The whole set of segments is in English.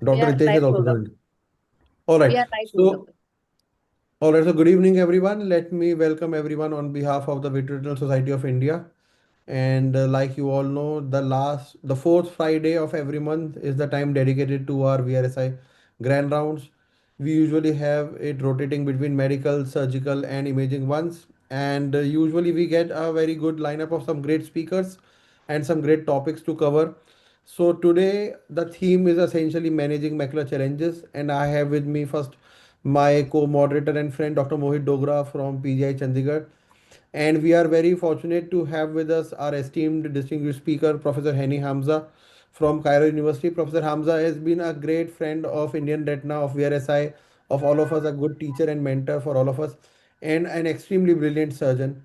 We Dr. are Ritesh has live, also Gaurav. joined. All We right. are live, Gaurav. So good evening, everyone. Let me welcome everyone on behalf of the Veterinary Society of India. And like you all know, the fourth Friday of every month is the time dedicated to our VRSI grand rounds. We usually have it rotating between medical, surgical, and imaging ones. And usually we get a very good lineup of some great speakers and some great topics to cover. So today the theme is essentially managing macular challenges, and I have with me first my co-moderator and friend Dr. Mohit Dogra from PGI Chandigarh. And we are very fortunate to have with us our esteemed distinguished speaker, Professor Hani Hamza from Cairo University. Professor Hamza has been a great friend of Indian Retina, of VRSI, of all of us, a good teacher and mentor for all of us, and an extremely brilliant surgeon.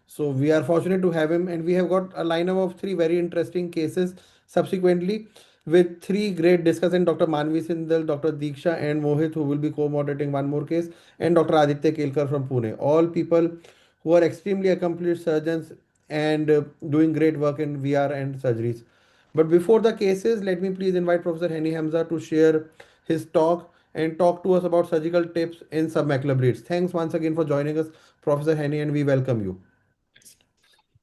So we are fortunate to have him, and we have got a lineup of three very interesting cases subsequently with three great discussants, Dr. Manvi Sindal, Dr. Deeksha, and Mohit, who will be co-moderating one more case, and Dr. Aditya Kelkar from Pune. All people who are extremely accomplished surgeons and doing great work in VR and surgeries. But before the cases, let me please invite Professor Henny Hamza to share his talk and talk to us about surgical tips in submacular bleeds. Thanks once again for joining us, Professor Henny, and we welcome you.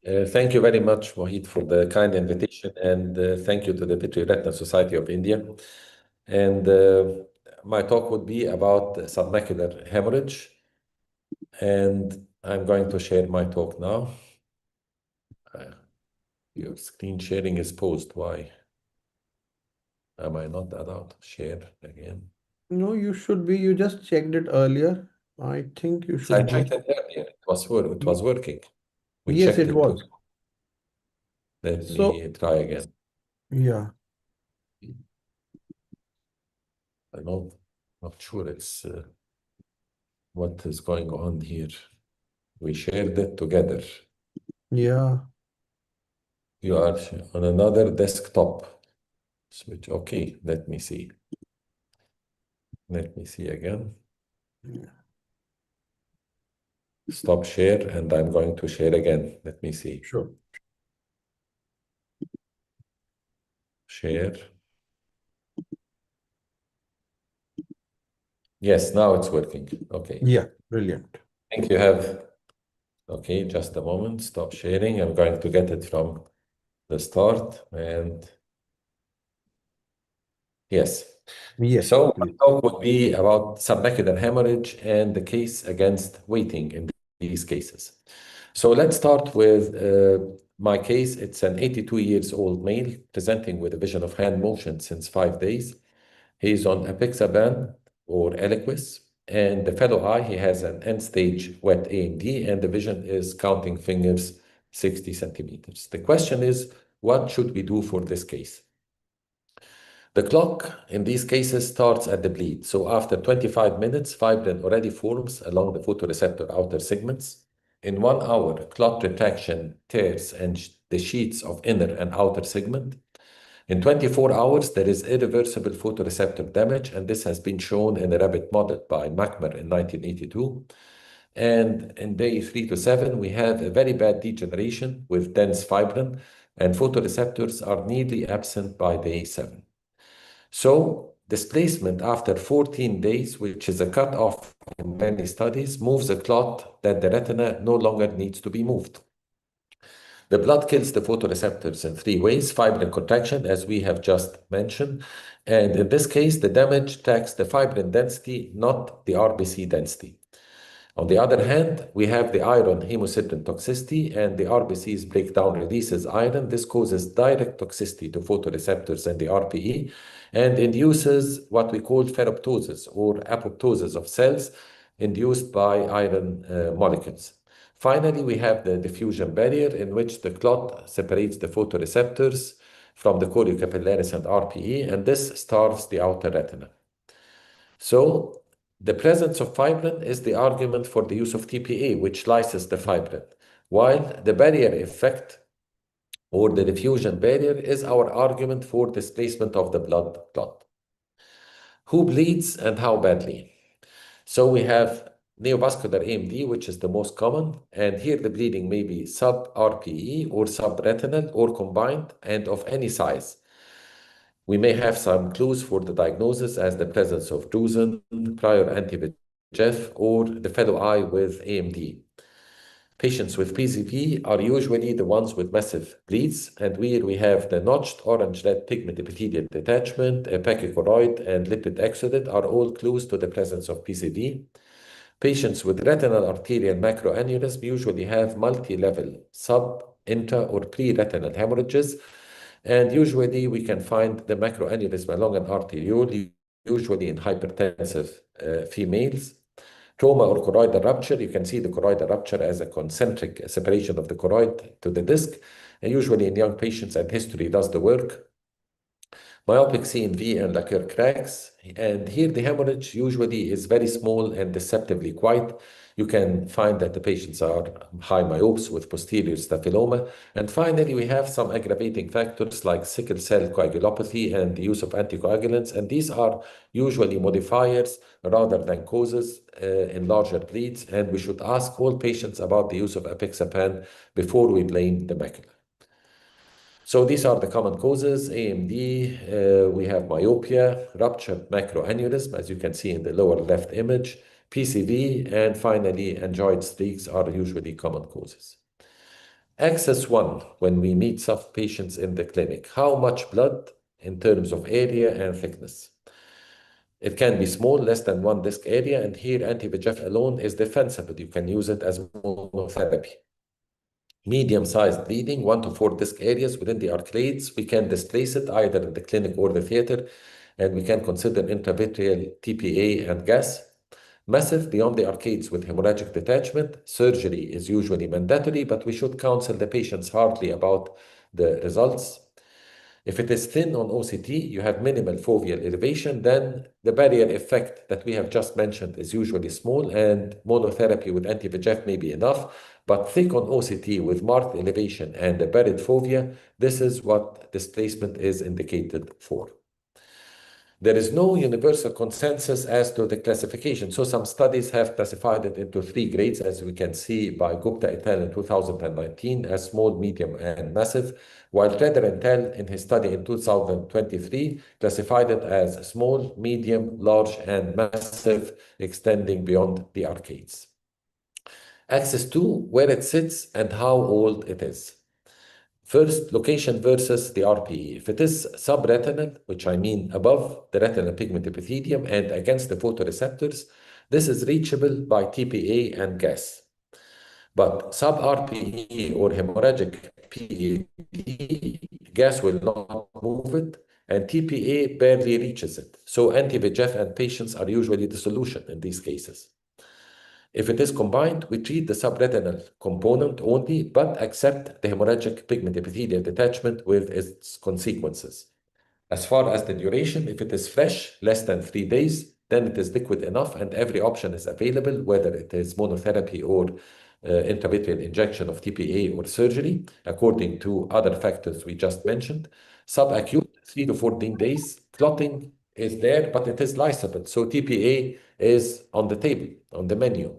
Thank you very much, Mohit, for the kind invitation, and thank you to the Petri Retina Society of India. And my talk would be about submacular hemorrhage, and I'm going to share my talk now. Your screen sharing is paused. Why am I not allowed to share again? No, you should be. You just checked it earlier. I think you I should be. checked it earlier. It was working. We Yes, checked it it too. was. Let So, me try again. yeah. I'm not sure it's what is going on here. We shared it together. Yeah. You are on another desktop. Switch. Okay, let me see. Let me see again. Stop share, and I'm going to share again. Let me see. Sure. Share. Yes, now it's working. Okay. Yeah, brilliant. I think you have. Okay, just a moment. Stop sharing. I'm going to get it from the start. And yes. Yes, So my please. talk would be about submacular hemorrhage and the case against waiting in these cases. So let's start with my case. It's an 82 years old male presenting with a vision of hand motion since 5 days. He's on apixaban or Eliquis, and the fellow eye, he has an end-stage wet AMD, and the vision is counting fingers 60 centimeters. The question is, what should we do for this case? The clock in these cases starts at the bleed. So after 25 minutes, fibrin already forms along the photoreceptor outer segments. In 1 hour, clot retraction tears and the sheets of inner and outer segment. In 24 hours, there is irreversible photoreceptor damage, and this has been shown in a rabbit model by McMur in 1982. And in day 3 to 7, we have a very bad degeneration with dense fibrin, and photoreceptors are nearly absent by day 7. So displacement after 14 days, which is a cutoff in many studies, moves a clot that the retina no longer needs to be moved. The blood kills the photoreceptors in 3 ways: fibrin contraction, as we have just mentioned. And in this case, the damage tracks the fibrin density, not the RBC density. On the other hand, we have the iron hemosiderin toxicity, and the RBC's breakdown releases iron. This causes direct toxicity to photoreceptors and the RPE and induces what we call ferroptosis or apoptosis of cells induced by iron molecules. Finally, we have the diffusion barrier, in which the clot separates the photoreceptors from the choriocapillaris and RPE, and this starves the outer retina. So the presence of fibrin is the argument for the use of TPA, which lyses the fibrin, while the barrier effect or the diffusion barrier is our argument for displacement of the blood clot. Who bleeds and how badly? So we have neovascular AMD, which is the most common, and here the bleeding may be sub-RPE or subretinal or combined and of any size. We may have some clues for the diagnosis as the presence of drusen, prior anti-VEGF, or the fellow eye with AMD. Patients with PCV are usually the ones with massive bleeds, and where we have the notched orange-red pigment epithelial detachment, a pachychoroid, and lipid exudate are all clues to the presence of PCV. Patients with retinal arterial macroaneurysm usually have multi-level sub, intra, or pre-retinal hemorrhages, and usually we can find the macroaneurysm along an arteriole, usually in hypertensive females. Trauma or choroidal rupture, you can see the choroidal rupture as a concentric separation of the choroid to the disc, and usually in young patients, and history does the work. Myopic CNV and lacquer cracks, and here the hemorrhage usually is very small and deceptively quiet. You can find that the patients are high myopes with posterior staphyloma. And finally, we have some aggravating factors like sickle cell coagulopathy and the use of anticoagulants, and these are usually modifiers rather than causes in larger bleeds, and we should ask all patients about the use of apixaban before we blame the macula. So these are the common causes: AMD, we have myopia, ruptured macroaneurysm, as you can see in the lower left image, PCV, and finally, angioid streaks are usually common causes. Axis 1, when we meet some patients in the clinic, how much blood in terms of area and thickness? It can be small, less than 1 disc area, and here anti-VEGF alone is defensible. You can use it as monotherapy. Medium-sized bleeding, 1 to 4 disc areas within the arcades. We can displace it either in the clinic or the theater, and we can consider intravitreal TPA and gas. Massive beyond the arcades with hemorrhagic detachment. Surgery is usually mandatory, but we should counsel the patients hardly about the results. If it is thin on OCT, you have minimal foveal elevation, then the barrier effect that we have just mentioned is usually small, and monotherapy with anti-VEGF may be enough. But thick on OCT with marked elevation and a buried fovea, this is what displacement is indicated for. There is no universal consensus as to the classification. So some studies have classified it into 3 grades, as we can see by Gupta et al. In 2019 as small, medium, and massive, while Redder et al. In his study in 2023 classified it as small, medium, large, and massive, extending beyond the arcades. Axis 2, where it sits and how old it is. First, location versus the RPE. If it is subretinal, which I mean above the retinal pigment epithelium and against the photoreceptors, this is reachable by TPA and gas. But sub-RPE or hemorrhagic PED, gas will not move it, and TPA barely reaches it. So anti-VEGF and patients are usually the solution in these cases. If it is combined, we treat the subretinal component only, but accept the hemorrhagic pigment epithelial detachment with its consequences. As far as the duration, if it is fresh, less than 3 days, then it is liquid enough and every option is available, whether it is monotherapy or intravitreal injection of TPA or surgery, according to other factors we just mentioned. Subacute, 3 to 14 days. Clotting is there, but it is lysable. So TPA is on the table, on the menu.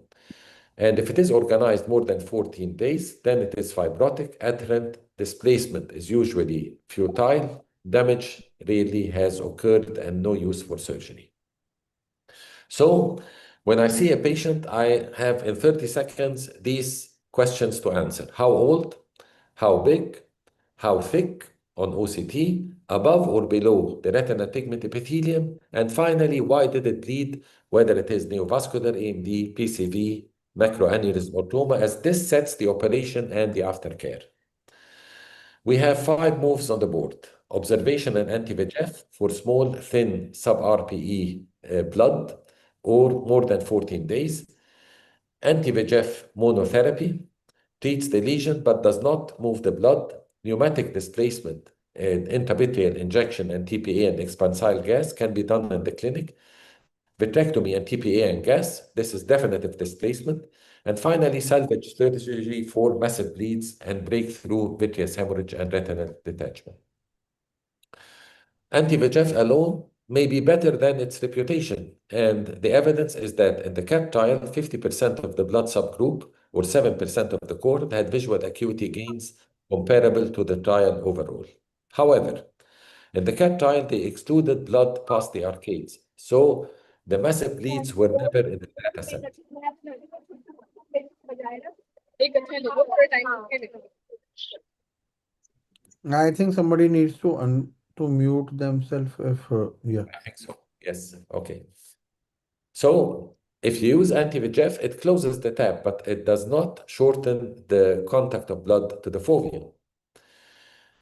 And if it is organized more than 14 days, then it is fibrotic, adherent. Displacement is usually futile. Damage rarely has occurred and no use for surgery. So when I see a patient, I have in 30 seconds these questions to answer. How old? How big? How thick on OCT? Above or below the retinal pigment epithelium? And finally, why did it bleed? Whether it is neovascular, AMD, PCV, macroaneurysm, or trauma, as this sets the operation and the aftercare. We have 5 moves on the board. Observation and anti-VEGF for small, thin, sub-RPE blood or more than 14 days. Anti-VEGF monotherapy treats the lesion but does not move the blood. Pneumatic displacement and intravitreal injection and TPA and expansile gas can be done in the clinic. Vitrectomy and TPA and gas, this is definitive displacement. And finally, salvage surgery for massive bleeds and breakthrough vitreous hemorrhage and retinal detachment. Anti-VEGF alone may be better than its reputation. And the evidence is that in the CAT trial, 50% of the blood subgroup or 7% of the cohort had visual acuity gains comparable to the trial overall. However, In the CAT trial, they excluded blood past the arcades. So the massive bleeds were never in the data set. I think somebody needs to mute themselves if yeah. I think so. Yes. Okay. So if you use anti-VEGF, it closes the tap, but it does not shorten the contact of blood to the fovea.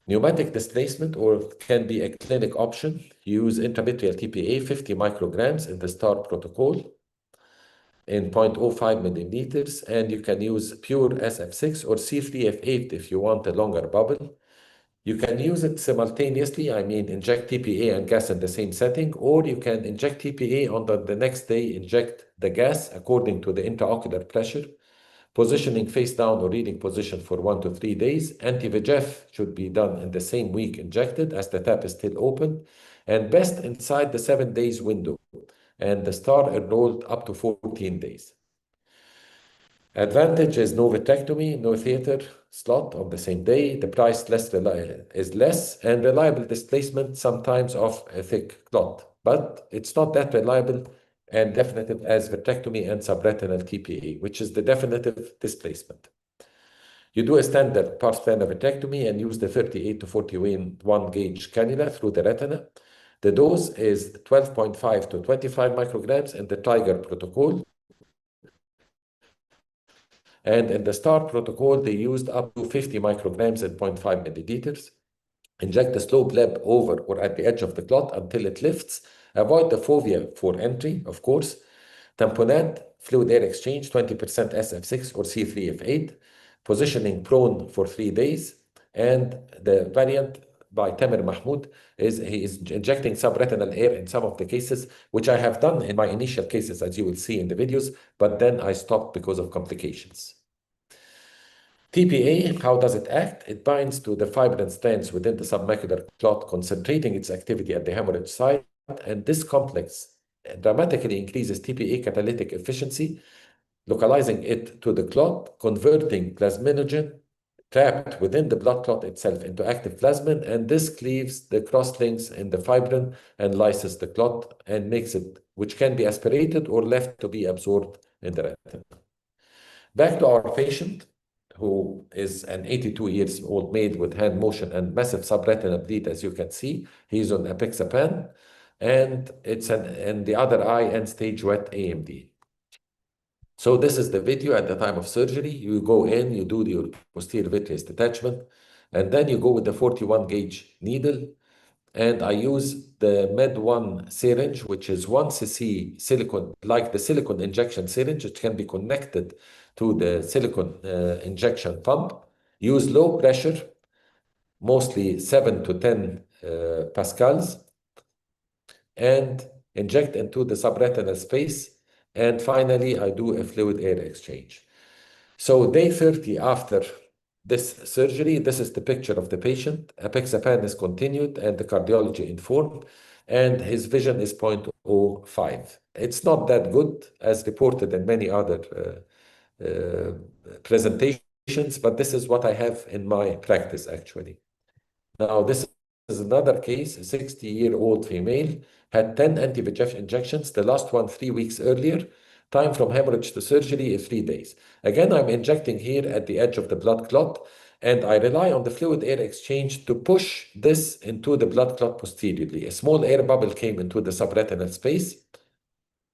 Pneumatic displacement or can be a clinic option. Use intravitreal TPA 50 micrograms in the STAR protocol in 0.05 millimeters, and you can use pure SF6 or C3F8 if you want a longer bubble. You can use it simultaneously, I mean inject TPA and gas in the same setting, or you can inject TPA on the next day, inject the gas according to the intraocular pressure, positioning face down or reading position for 1 to 3 days. Anti-VEGF should be done in the same week injected as the tap is still open, and best inside the 7 days window, and the STAR enrolled up to 14 days. Advantage is no vitrectomy, no theater slot on the same day. The price is less, and reliable displacement sometimes of a thick clot, but it's not that reliable and definitive as vitrectomy and subretinal TPA, which is the definitive displacement. You do a standard pars plana vitrectomy and use the 38 to 41 gauge cannula through the retina. The dose is 12.5 to 25 micrograms in the Tiger protocol. And in the STAR protocol, they used up to 50 micrograms at 0.5 milliliters. Inject the slow bleb over or at the edge of the clot until it lifts. Avoid the fovea for entry, of course. Tamponade, fluid air exchange, 20% SF6 or C3F8. Positioning prone for 3 days. And the variant by Tamer Mahmoud is he is injecting subretinal air in some of the cases, which I have done in my initial cases, as you will see in the videos, but then I stopped because of complications. TPA, how does it act? It binds to the fibrin strands within the submacular clot, concentrating its activity at the hemorrhage site, and this complex dramatically increases TPA catalytic efficiency, localizing it to the clot, converting plasminogen trapped within the blood clot itself into active plasmin, and this cleaves the crosslinks in the fibrin and lyses the clot and makes it, which can be aspirated or left to be absorbed in the retina. Back to our patient, who is an 82 years old male with hand motion and massive subretinal bleed, as you can see. He's on apixaban, and it's in the other eye end-stage wet AMD. So this is the video at the time of surgery. You go in, you do your posterior vitreous detachment, and then you go with the 41 gauge needle. And I use the Med1 syringe, which is 1 cc silicone, like the silicone injection syringe. It can be connected to the silicone injection pump. Use low pressure, mostly 7 to 10 pascals, and inject into the subretinal space. And finally, I do a fluid air exchange. So day 30 after this surgery, this is the picture of the patient. Apixaban is continued and the cardiology informed, and his vision is 0.05. It's not that good as reported in many other presentations, but this is what I have in my practice actually. Now, this is another case, a 60-year-old female, had 10 anti-VEGF injections, the last one 3 weeks earlier. Time from hemorrhage to surgery is 3 days. Again, I'm injecting here at the edge of the blood clot, and I rely on the fluid air exchange to push this into the blood clot posteriorly. A small air bubble came into the subretinal space,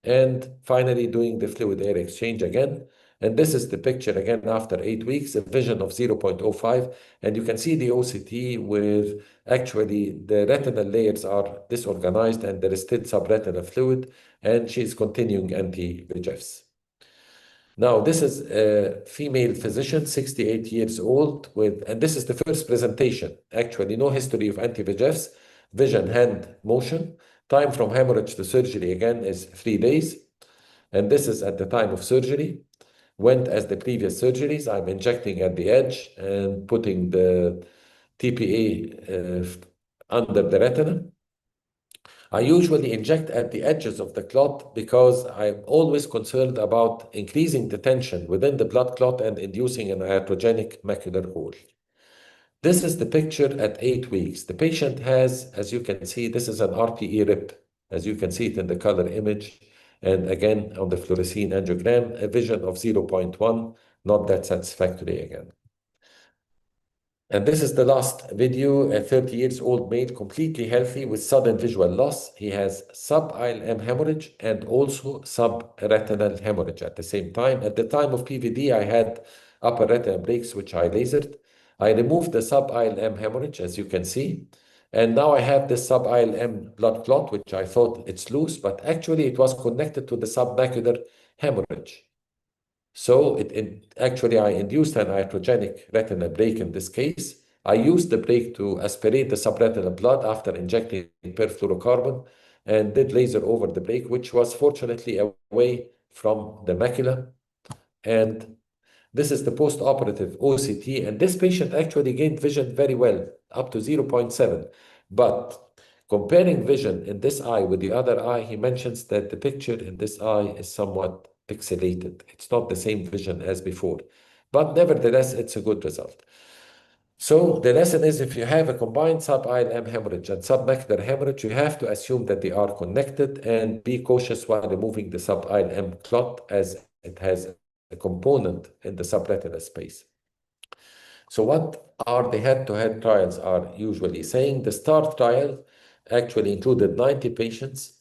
and finally doing the fluid air exchange again. And this is the picture again after 8 weeks, a vision of 0.05. And you can see the OCT with actually the retinal layers are disorganized and there is still subretinal fluid, and she's continuing anti-VEGFs. Now, this is a female physician, 68 years old, and this is the first presentation. Actually, no history of anti-VEGFs, vision, hand motion. Time from hemorrhage to surgery again is 3 days. And this is at the time of surgery. Went as the previous surgeries. I'm injecting at the edge and putting the TPA under the retina. I usually inject at the edges of the clot because I'm always concerned about increasing the tension within the blood clot and inducing an iatrogenic macular hole. This is the picture at 8 weeks. The patient has, as you can see, this is an RPE rip, as you can see it in the color image. And again, on the fluorescein angiogram, a vision of 0.1, not that satisfactory again. And this is the last video, a 30 years old male, completely healthy with sudden visual loss. He has sub-ILM hemorrhage and also subretinal hemorrhage at the same time. At the time of PVD, I had upper retinal breaks, which I lasered. I removed the sub-ILM hemorrhage, as you can see. And now I have this sub-ILM blood clot, which I thought it's loose, but actually it was connected to the submacular hemorrhage. So actually, I induced an iatrogenic retinal break in this case. I used the break to aspirate the subretinal blood after injecting perfluorocarbon and did laser over the break, which was fortunately away from the macula. And this is the post-operative OCT, and this patient actually gained vision very well, up to 0.7. But comparing vision in this eye with the other eye, he mentions that the picture in this eye is somewhat pixelated. It's not the same vision as before, but nevertheless, it's a good result. So the lesson is, if you have a combined sub-ILM hemorrhage and submacular hemorrhage, you have to assume that they are connected and be cautious while removing the sub-ILM clot, as it has a component in the subretinal space. So what are the head-to-head trials are usually saying? The STAR trial actually included 90 patients.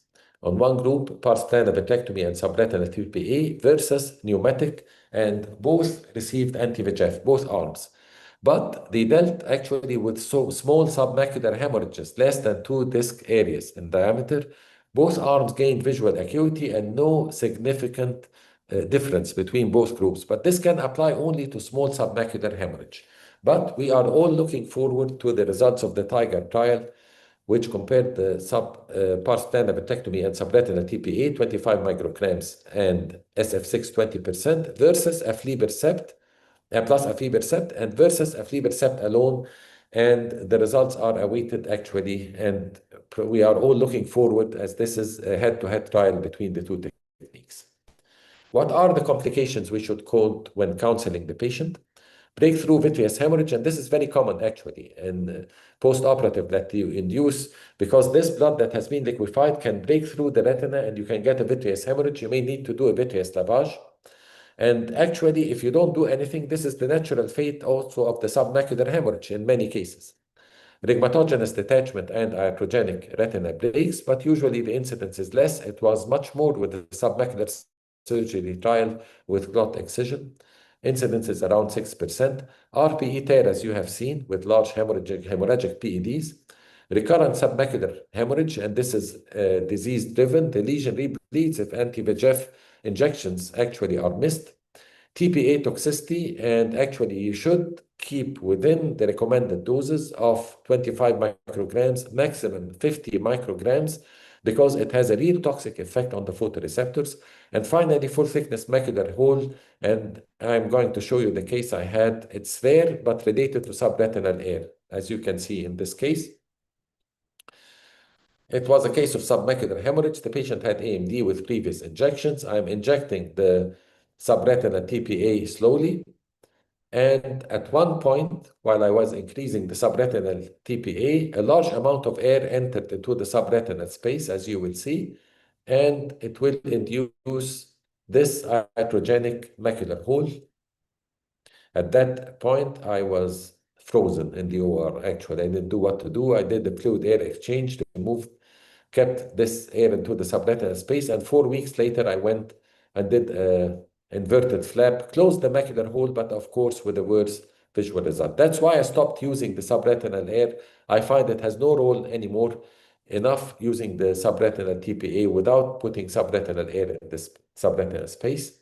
On one group, pars plana vitrectomy and subretinal TPA versus pneumatic, and both received anti-VEGF, both arms. But they dealt actually with so small submacular hemorrhages, less than 2 disc areas in diameter. Both arms gained visual acuity and no significant difference between both groups. But this can apply only to small submacular hemorrhage. But we are all looking forward to the results of the TIGER trial, which compared the pars plana vitrectomy and subretinal TPA, 25 micrograms and SF6 20% versus aflibercept plus aflibercept and versus aflibercept alone. And the results are awaited actually, and we are all looking forward, as this is a head-to-head trial between the two techniques. What are the complications we should quote when counseling the patient? Breakthrough vitreous hemorrhage, and this is very common actually in post-operative that you induce, because this blood that has been liquefied can break through the retina and you can get a vitreous hemorrhage. You may need to do a vitreous lavage. And actually, if you don't do anything, this is the natural fate also of the submacular hemorrhage in many cases. Rhegmatogenous detachment and iatrogenic retina breaks, but usually the incidence is less. It was much more with the submacular surgery trial with clot excision. Incidence is around 6%. RPE tear, as you have seen, with large hemorrhagic PEDs. Recurrent submacular hemorrhage, and this is disease-driven. The lesion rebleeds if anti-VEGF injections actually are missed. TPA toxicity, and actually you should keep within the recommended doses of 25 micrograms, maximum 50 micrograms, because it has a real toxic effect on the photoreceptors. And finally, full thickness macular hole, and I'm going to show you the case I had. It's rare, but related to subretinal air, as you can see in this case. It was a case of submacular hemorrhage. The patient had AMD with previous injections. I'm injecting the subretinal TPA slowly. And at one point, while I was increasing the subretinal TPA, a large amount of air entered into the subretinal space, as you will see, and it will induce this iatrogenic macular hole. At that point, I was frozen in the OR, actually. I didn't do what to do. I did the fluid air exchange, kept this air into the subretinal space, and 4 weeks later, I went and did inverted flap, closed the macular hole, but of course with a worse visual result. That's why I stopped using the subretinal air. I find it has no role anymore. Enough using the subretinal TPA without putting subretinal air in this subretinal space.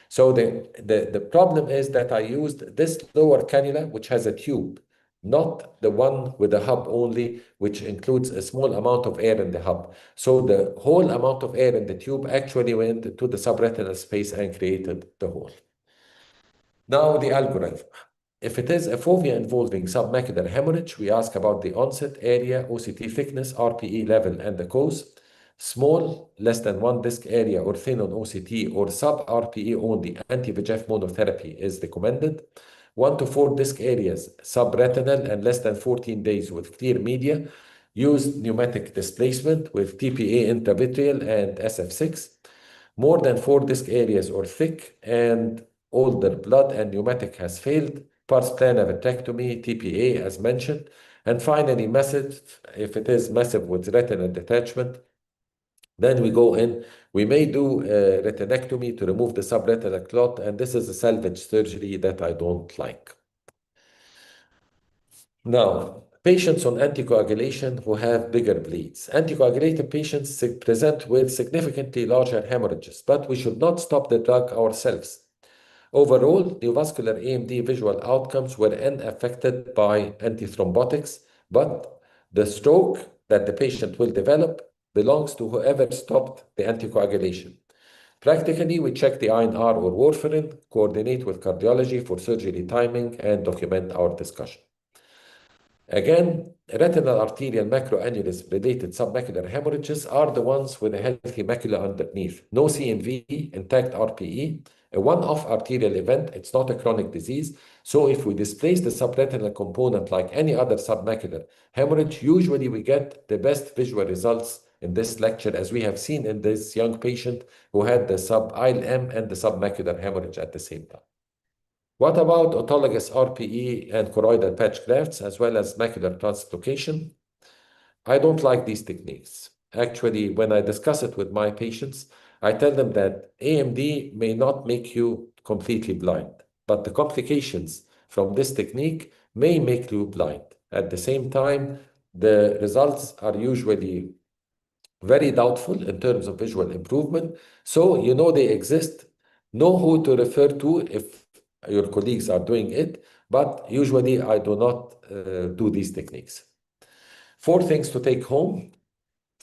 So the problem is that I used this lower cannula, which has a tube, not the one with the hub only, which includes a small amount of air in the hub. So the whole amount of air in the tube actually went to the subretinal space and created the hole. Now the algorithm. If it is a fovea involving submacular hemorrhage, we ask about the onset, area, OCT thickness, RPE level, and the cause. Small, less than 1 disc area, or thin on OCT, or sub-RPE only, anti-VEGF monotherapy is recommended. 1 to 4 disc areas, subretinal, and less than 14 days with clear media. Use pneumatic displacement with TPA intravitreal and SF6. More than 4 disc areas or thick and older blood and pneumatic has failed. Pars plana vitrectomy, TPA as mentioned. And finally, massive, if it is massive with retinal detachment, then we go in, we may do retinectomy to remove the subretinal clot, and this is a salvage surgery that I don't like. Now, patients on anticoagulation who have bigger bleeds. Anticoagulated patients present with significantly larger hemorrhages, but we should not stop the drug ourselves. Overall, neovascular AMD visual outcomes were unaffected by antithrombotics, but the stroke that the patient will develop belongs to whoever stopped the anticoagulation. Practically, we check the INR or warfarin, coordinate with cardiology for surgery timing, and document our discussion. Again, retinal arterial macroaneurysm related submacular hemorrhages are the ones with a healthy macula underneath. No CNV, intact RPE, a one-off arterial event. It's not a chronic disease. So if we displace the subretinal component like any other submacular hemorrhage, usually we get the best visual results in this lecture, as we have seen in this young patient who had the sub-ILM and the submacular hemorrhage at the same time. What about autologous RPE and choroidal patch grafts, as well as macular translocation? I don't like these techniques. Actually, when I discuss it with my patients, I tell them that AMD may not make you completely blind, but the complications from this technique may make you blind. At the same time, the results are usually very doubtful in terms of visual improvement. So, you know they exist. Know who to refer to if your colleagues are doing it, but usually I do not do these techniques. 4 things to take home.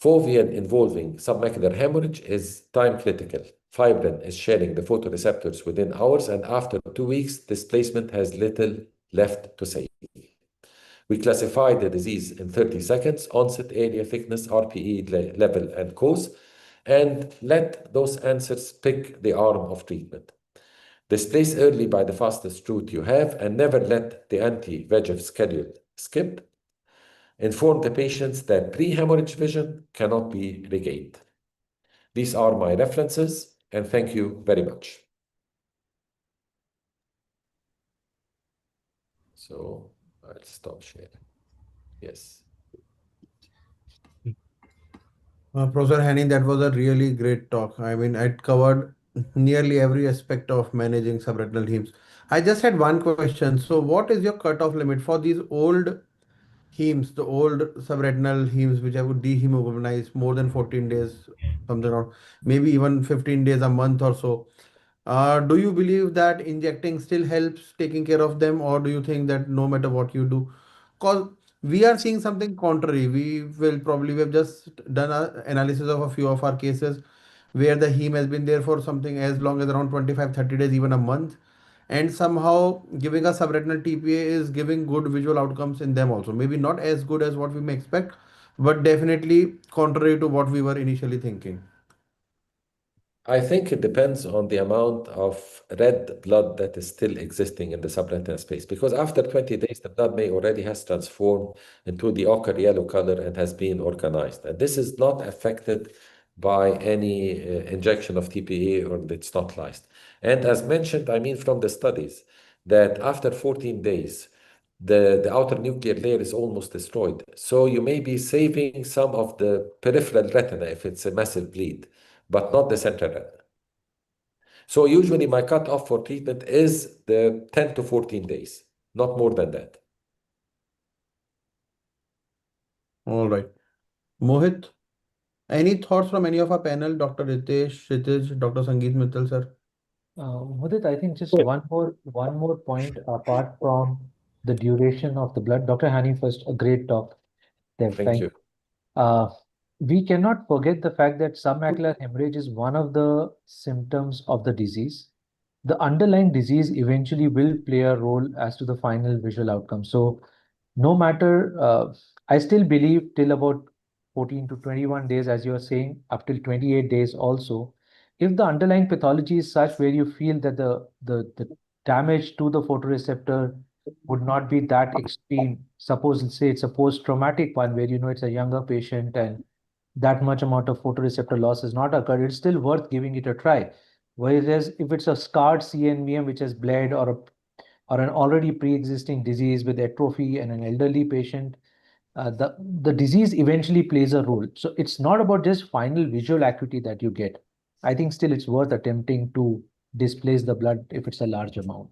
Foveal involving submacular hemorrhage is time critical. Fibrin is sharing the photoreceptors within hours, and after 2 weeks, displacement has little left to say. We classify the disease in 30 seconds, onset, area, thickness, RPE level, and cause, and let those answers pick the arm of treatment. Displace early by the fastest route you have, and never let the anti-VEGF schedule skip. Inform the patients that pre-hemorrhage vision cannot be regained. These are my references, and thank you very much. So I'll stop sharing. Yes. Professor Henning, that was a really great talk. I mean, it covered nearly every aspect of managing subretinal hemes. I just had one question. So, what is your cutoff limit for these old hemes, the old subretinal hemes, which I would dehemoglobinize more than 14 days, something or maybe even 15 days, a month or so? Do you believe that injecting still helps taking care of them, or do you think that no matter what you do, because we are seeing something contrary? We've just done an analysis of a few of our cases where the heme has been there for something as long as around 25-30 days, even a month, and somehow giving a subretinal TPA is giving good visual outcomes in them also. Maybe not as good as what we may expect, but definitely contrary to what we were initially thinking. I think it depends on the amount of red blood that is still existing in the subretinal space, because after 20 days, the blood may already has transformed into the ochre yellow color and has been organized. And this is not affected by any injection of TPA, or it's not lysed. And as mentioned, I mean, from the studies, that after 14 days, the outer nuclear layer is almost destroyed. So you may be saving some of the peripheral retina if it's a massive bleed, but not the central retina. So usually my cutoff for treatment is the 10 to 14 days, not more than that. All right. Mohit, any thoughts from any of our panel, Dr. Ritesh, Ritesh, Dr. Sangeet Mittal, sir? Mudit, I think just one more point apart from the duration of the blood. Dr. Hani, first, a great talk. Dev, Thank thank you. you. We cannot forget the fact that submacular hemorrhage is one of the symptoms of the disease. The underlying disease eventually will play a role as to the final visual outcome. So, no matter, I still believe till about 14 to 21 days, as you are saying, up till 28 days also, if the underlying pathology is such where you feel that the damage to the photoreceptor would not be that extreme. Suppose, let's say it's a post-traumatic one where it's a younger patient and that much amount of photoreceptor loss has not occurred, it's still worth giving it a try. Whereas if it's a scarred CNVM which has bled, or an already pre-existing disease with atrophy and an elderly patient, the disease eventually plays a role. So it's not about just final visual acuity that you get. I think still it's worth attempting to displace the blood if it's a large amount.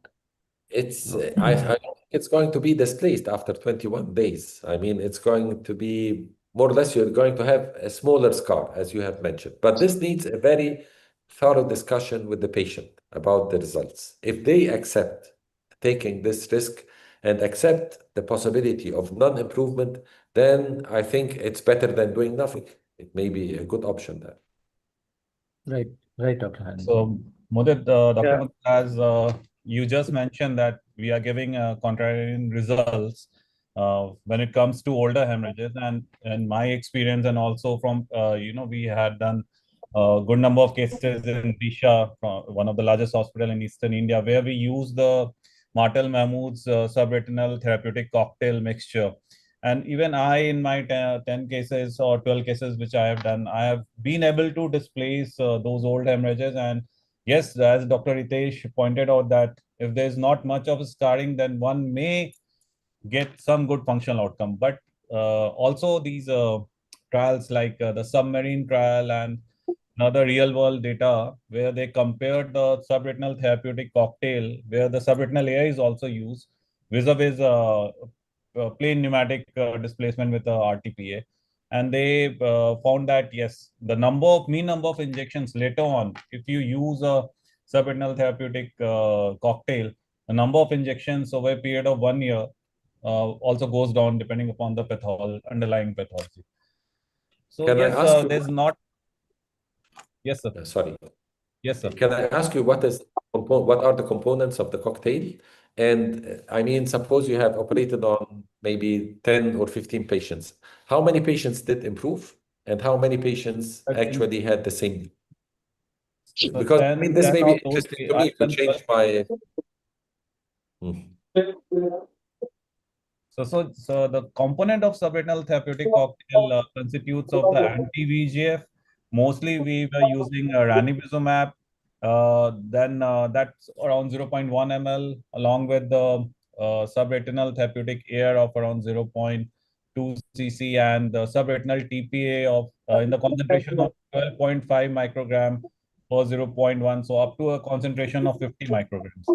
I don't think it's going to be displaced after 21 days. I mean, it's going to be more or less, you're going to have a smaller scar, as you have mentioned. But this needs a very thorough discussion with the patient about the results. If they accept taking this risk and accept the possibility of non-improvement, then I think it's better than doing nothing. It may be a good option there. Right, Dr. Hani. So, Mudit, Dr. Yeah. Mudit, as you just mentioned that we are giving contrarian results when it comes to older hemorrhages, and in my experience, and also from we had done a good number of cases in Disha, one of the largest hospital in Eastern India, where we use the Martel Mahmood's subretinal therapeutic cocktail mixture. And even I, in my 10 cases or 12 cases which I have done, I have been able to displace those old hemorrhages. And yes, as Dr. Ritesh pointed out, that if there's not much of a scarring, then one may get some good functional outcome. But also these trials like the submarine trial and another real world data where they compared the subretinal therapeutic cocktail, where the subretinal air is also used, vis-a-vis plain pneumatic displacement with RTPA. And they found that, yes, the mean number of injections later on, if you use a subretinal therapeutic cocktail, the number of injections over a period of 1 year also goes down depending upon the underlying pathology. So Can I yes, ask you? there's not. Yes, sir. Sorry. Yes, sir. Can I ask you what are the components of the cocktail? And I mean, suppose you have operated on maybe 10 or 15 patients. How many patients did improve, and how many patients actually had the same? So Because I mean, this 10 may of be those, interesting to I've me to done change my. Hmm. So the component of subretinal therapeutic cocktail constitutes of the anti-VEGF. Mostly we were using ranibizumab. Then that's around 0.1 ml, along with the subretinal therapeutic air of around 0.2 cc, and the subretinal TPA of in the concentration of 12.5 microgram per 0.1, so up to a concentration of 50 micrograms.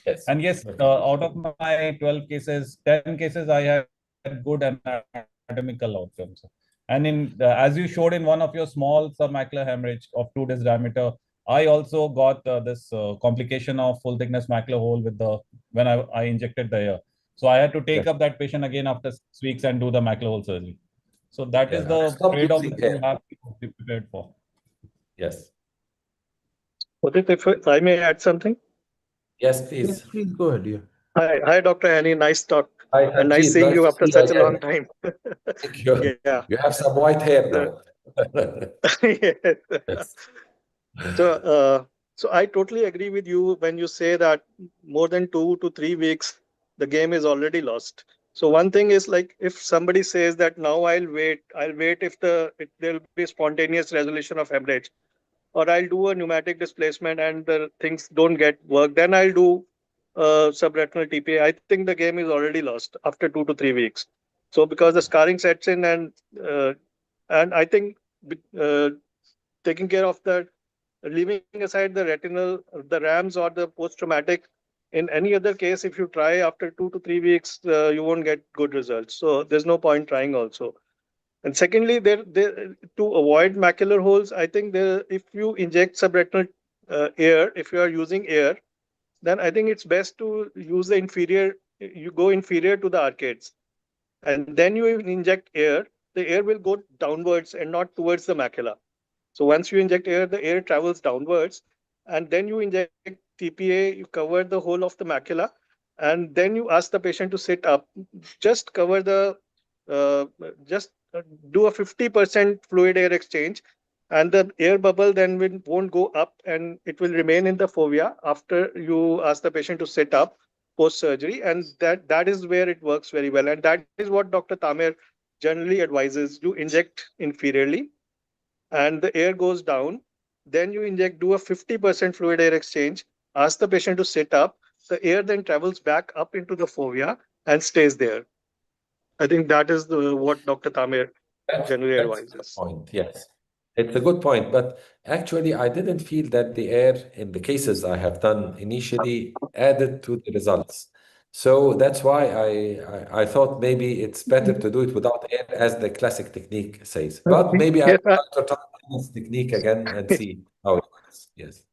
Yes. And yes, Okay. out of my 12 cases, 10 cases I had good anatomical outcomes. And as you showed in one of your small submacular hemorrhage of 2 days diameter, I also got this complication of full thickness macular hole when I injected the air. So I had to take up that patient again after 6 weeks and do the macular hole surgery. So that is Yeah. the Stop trade-off using that you hair. have to be prepared for. Yes. Udit, if I may add something. Yes, Yes, please. please go ahead. Yeah. Hi, Dr. Hani. Nice talk. Hi, And nice Hamjeet. seeing Nice you to after see you such a long again. time. Thank you. Yeah. You have some white hair now. Yes. Yes. So I totally agree with you when you say that more than 2 to 3 weeks, the game is already lost. So one thing is, like, if somebody says that now I'll wait if there'll be spontaneous resolution of hemorrhage, or I'll do a pneumatic displacement and the things don't get work, then I'll do subretinal TPA. I think the game is already lost after 2 to 3 weeks. So because the scarring sets in, and I think uh, taking care of the, leaving aside the retinal, the RAMs or the post-traumatic, in any other case, if you try after 2 to 3 weeks, you won't get good results. So there's no point trying also. And secondly, there to avoid macular holes, I think if you inject subretinal air, if you are using air, then I think it's best to use the inferior. You go inferior to the arcades, and then you inject air. The air will go downwards and not towards the macula. So once you inject air, the air travels downwards, and then you inject TPA. You cover the whole of the macula, and then you ask the patient to sit up. Just cover the, uh, just do a 50% fluid air exchange, and the air bubble then won't go up, and it will remain in the fovea after you ask the patient to sit up post surgery, and that is where it works very well, and that is what Dr. Tamer generally advises. You inject inferiorly and the air goes down, then you inject, do a 50% fluid air exchange, ask the patient to sit up, the air then travels back up into the fovea and stays there. I think that is what Dr. Tamer generally That's a good advises. point. Yes, it's a good point. But actually, I didn't feel that the air in the cases I have done initially added to the results. So that's why I thought maybe it's better to do it without air, as the classic technique says. But maybe I Yes, will try to try this technique again and see how it works. Yes.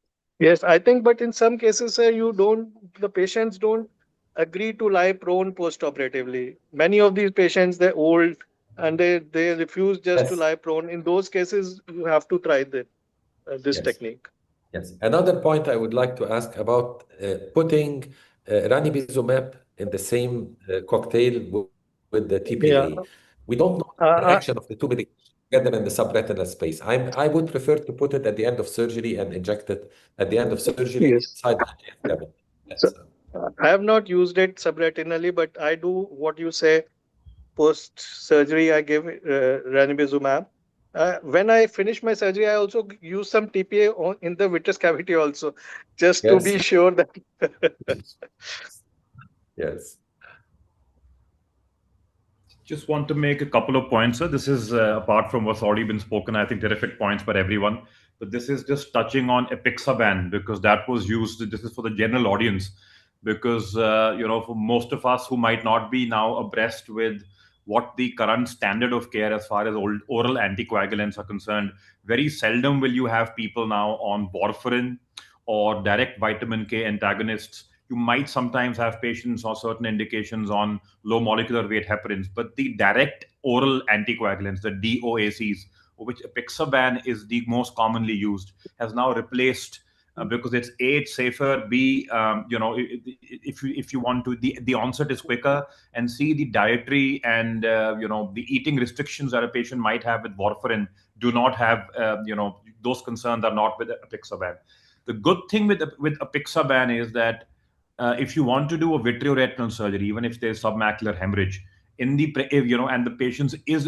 yes, I think, but in some cases, the patients don't agree to lie prone post-operatively. Many of these patients, they're old and they refuse just to Yes. lie prone. In those cases, you have to try this Yes. technique. Yes. Another point I would like to ask about putting ranibizumab in the same cocktail with the Yeah. TPA. We don't know the Uh, action of the two medications together in the subretinal space. I would prefer to put it at the end of surgery and inject it at the end of surgery yes. inside the IGF cavity. So That's I have not used it subretinally, but I do what you say post surgery. I give ranibizumab. When I finish my surgery, I also use some TPA in the vitreous cavity also, just to yes. be sure that. Yes. Just want to make a couple of points, sir. This is apart from what's already been spoken, I think terrific points by everyone. But this is just touching on apixaban because that was used. This is for the general audience because for most of us who might not be now abreast with what the current standard of care as far as oral anticoagulants are concerned, very seldom will you have people now on warfarin or direct vitamin K antagonists. You might sometimes have patients or certain indications on low molecular weight heparins, but the direct oral anticoagulants, the DOACs, which apixaban is the most commonly used, has now replaced because it's safer. B, if you want to, the onset is quicker, and C, the dietary and the eating restrictions that a patient might have with warfarin do not have those concerns are not with apixaban. The good thing with apixaban is that if you want to do a vitreoretinal surgery, even if there's submacular hemorrhage, and the patient is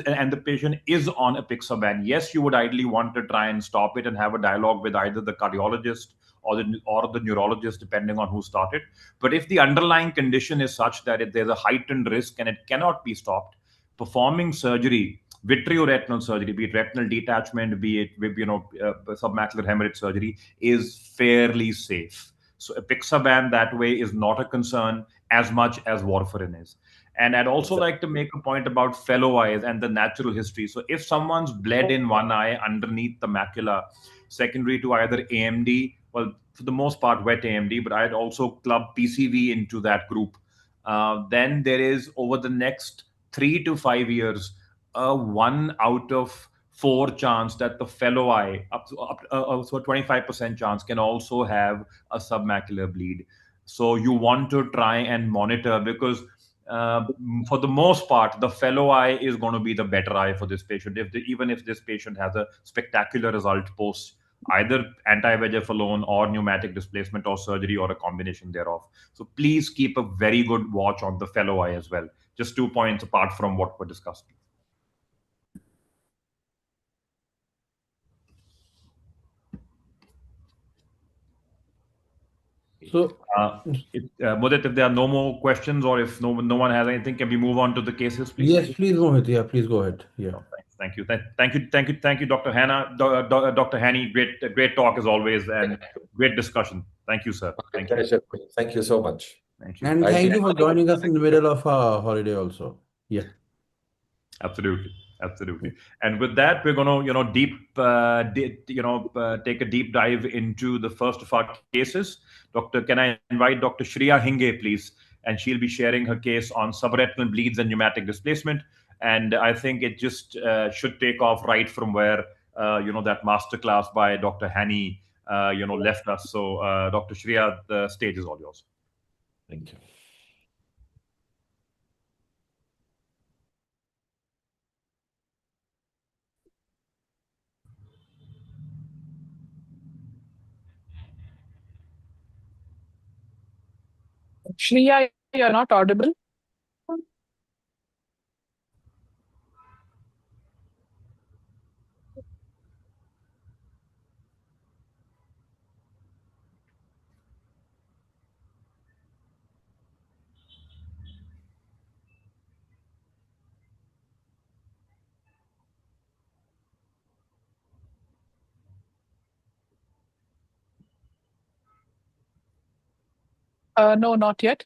on apixaban, yes, you would ideally want to try and stop it and have a dialogue with either the cardiologist or the neurologist, depending on who started. But if the underlying condition is such that there's a heightened risk and it cannot be stopped, performing surgery, vitreoretinal surgery, be it retinal detachment, be it submacular hemorrhage surgery, is fairly safe. So apixaban that way is not a concern as much as warfarin is. And I'd also like to make a point about fellow eyes and the natural history. So if someone's bled in one eye underneath the macula, secondary to either AMD, well, for the most part, wet AMD, but I'd also club PCV into that group. Then there is, over the next 3 to 5 years, a 1 out of 4 chance that the fellow eye, so a 25% chance, can also have a submacular bleed. So you want to try and monitor because uh, for the most part, the fellow eye is going to be the better eye for this patient. Even if this patient has a spectacular result post either anti-VEGF alone or pneumatic displacement or surgery or a combination thereof. So please keep a very good watch on the fellow eye as well. Just 2 points apart from what were discussed. So Mudit, if there are no more questions or if no one has anything, can we move on to the cases, please? yes, please Mohit. Yeah, please go ahead. Yeah. No, thank you. Thank you, Dr. Hannah, Dr. Hani. Great talk as always, and great discussion. Thank you, sir. Thank you. Pleasure. Thank you so much. Thank you. And I thank think you for joining us in the middle of a holiday also. Yeah. Absolutely. And with that, we're going to, take a deep dive into the first of our cases. Doctor, can I invite Dr. Shreya Hinge, please? And she'll be sharing her case on subretinal bleeds and pneumatic displacement. And I think it just should take off right from where that masterclass by Dr. Hani left us. So, Dr. Shreya, the stage is all yours. Thank you. Shreya, you're not audible. No, not yet.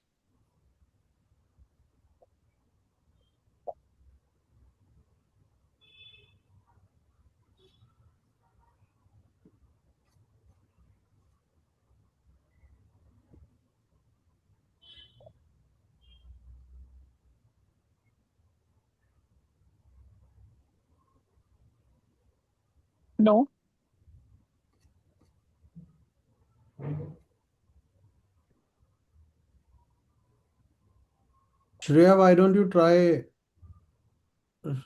No. Shreya, why don't you try to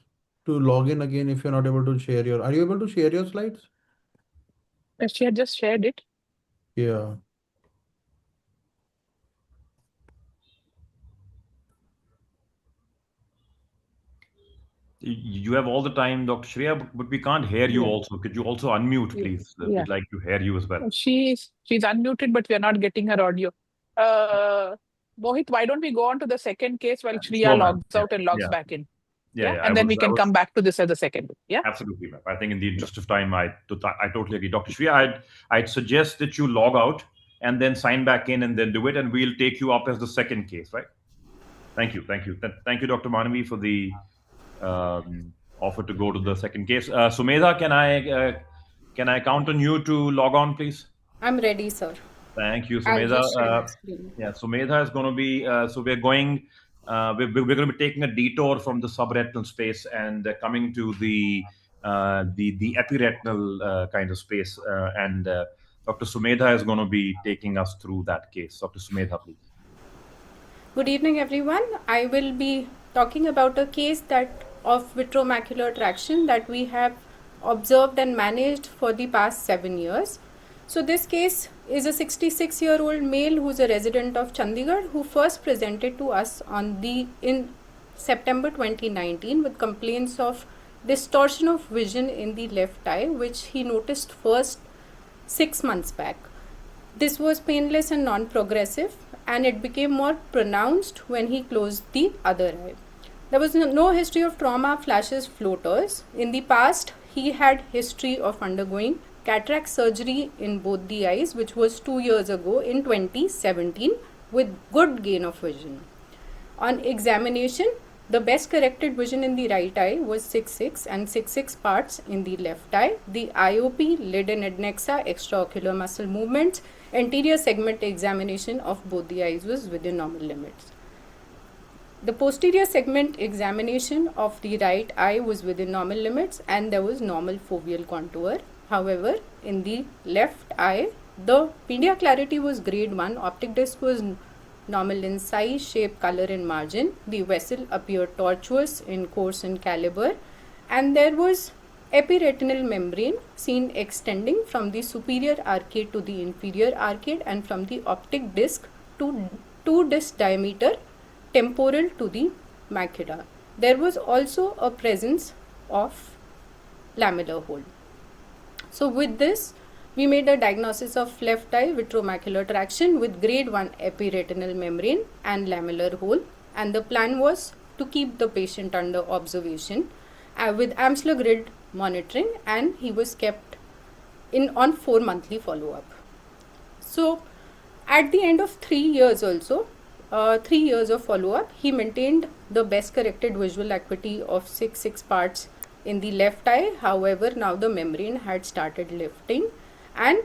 log in again if you're not able to share your... Are you able to share your slides? She had just shared it. Yeah. You have all the time, Dr. Shreya, but we can't hear you Yeah. also. Could you also unmute, Yeah. please? Yeah. We'd like to hear you as well. She's unmuted, but we are not getting her audio. Mohit, why don't we go on to the second case while Shreya Sure, ma'am. logs out and logs Yeah. back in? Yeah, And then we can come back to this as a second. Yeah. Absolutely, ma'am. I think in the interest of time, I totally agree. Dr. Shreya, I'd suggest that you log out and then sign back in and then do it, and we'll take you up as the second case, right? Thank you. Thank you, Dr. Manavi, for the offer to go to the second case. Sumedha, can I count on you to log on, please? I'm ready, sir. Thank you, I'll Sumedha. just share my screen. Yeah, Sumedha is going to be. So we're going. We're going to be taking a detour from the subretinal space and coming to the epiretinal kind of space. And Dr. Sumedha is going to be taking us through that case. Dr. Sumedha, please. Good evening, everyone. I will be talking about a case that of vitreomacular traction that we have observed and managed for the past 7 years. So this case is a 66-year-old male who's a resident of Chandigarh who first presented to us in September 2019 with complaints of distortion of vision in the left eye, which he noticed first 6 months back. This was painless and non-progressive, and it became more pronounced when he closed the other eye. There was no history of trauma, flashes, floaters. In the past, he had history of undergoing cataract surgery in both the eyes, which was 2 years ago in 2017 with good gain of vision. On examination, the best corrected vision in the right eye was 6/6 and 6/6 parts in the left eye. The IOP, lid and adnexa, extraocular muscle movements, anterior segment examination of both the eyes was within normal limits. The posterior segment examination of the right eye was within normal limits and there was normal foveal contour. However, in the left eye, the media clarity was grade 1, optic disc was normal in size, shape, color and margin. The vessel appeared tortuous in course and caliber, and there was epiretinal membrane seen extending from the superior arcade to the inferior arcade and from the optic disc to 2 disc diameter temporal to the macula. There was also a presence of lamellar hole. So with this, we made a diagnosis of left eye vitreomacular traction with grade 1 epiretinal membrane and lamellar hole, and the plan was to keep the patient under observation with Amsler grid monitoring, and he was kept on 4 monthly follow-up. So at the end of 3 years also, 3 years of follow-up, he maintained the best corrected visual acuity of 6/6 parts in the left eye. However, now the membrane had started lifting and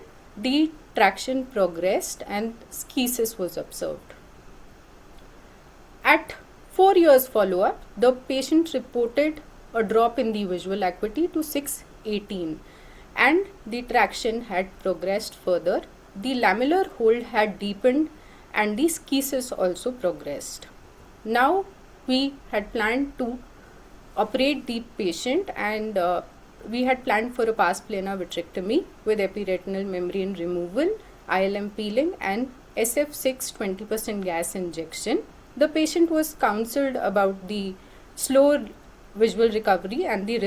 the traction progressed and schisis was observed. At 4 years follow-up, the patient reported a drop in the visual acuity to 6/18 and the traction had progressed further. The lamellar hole had deepened and the schisis also progressed. Now we had planned to operate the patient and we had planned for a pars plana vitrectomy with epiretinal membrane removal, ILM peeling and SF6 20% gas injection. The patient was counseled about the slow visual recovery and the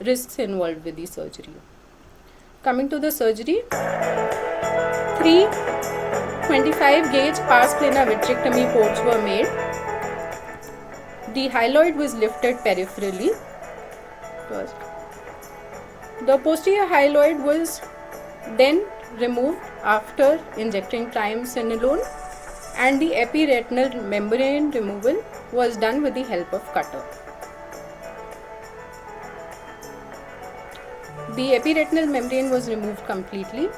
risks involved with the surgery. Coming to the surgery, 3 25 gauge pars plana vitrectomy ports were made. The hyaloid was lifted peripherally first. The posterior hyaloid was then removed after injecting triamcinolone, and the epiretinal membrane removal was done with the help of cutter. The epiretinal membrane was removed completely.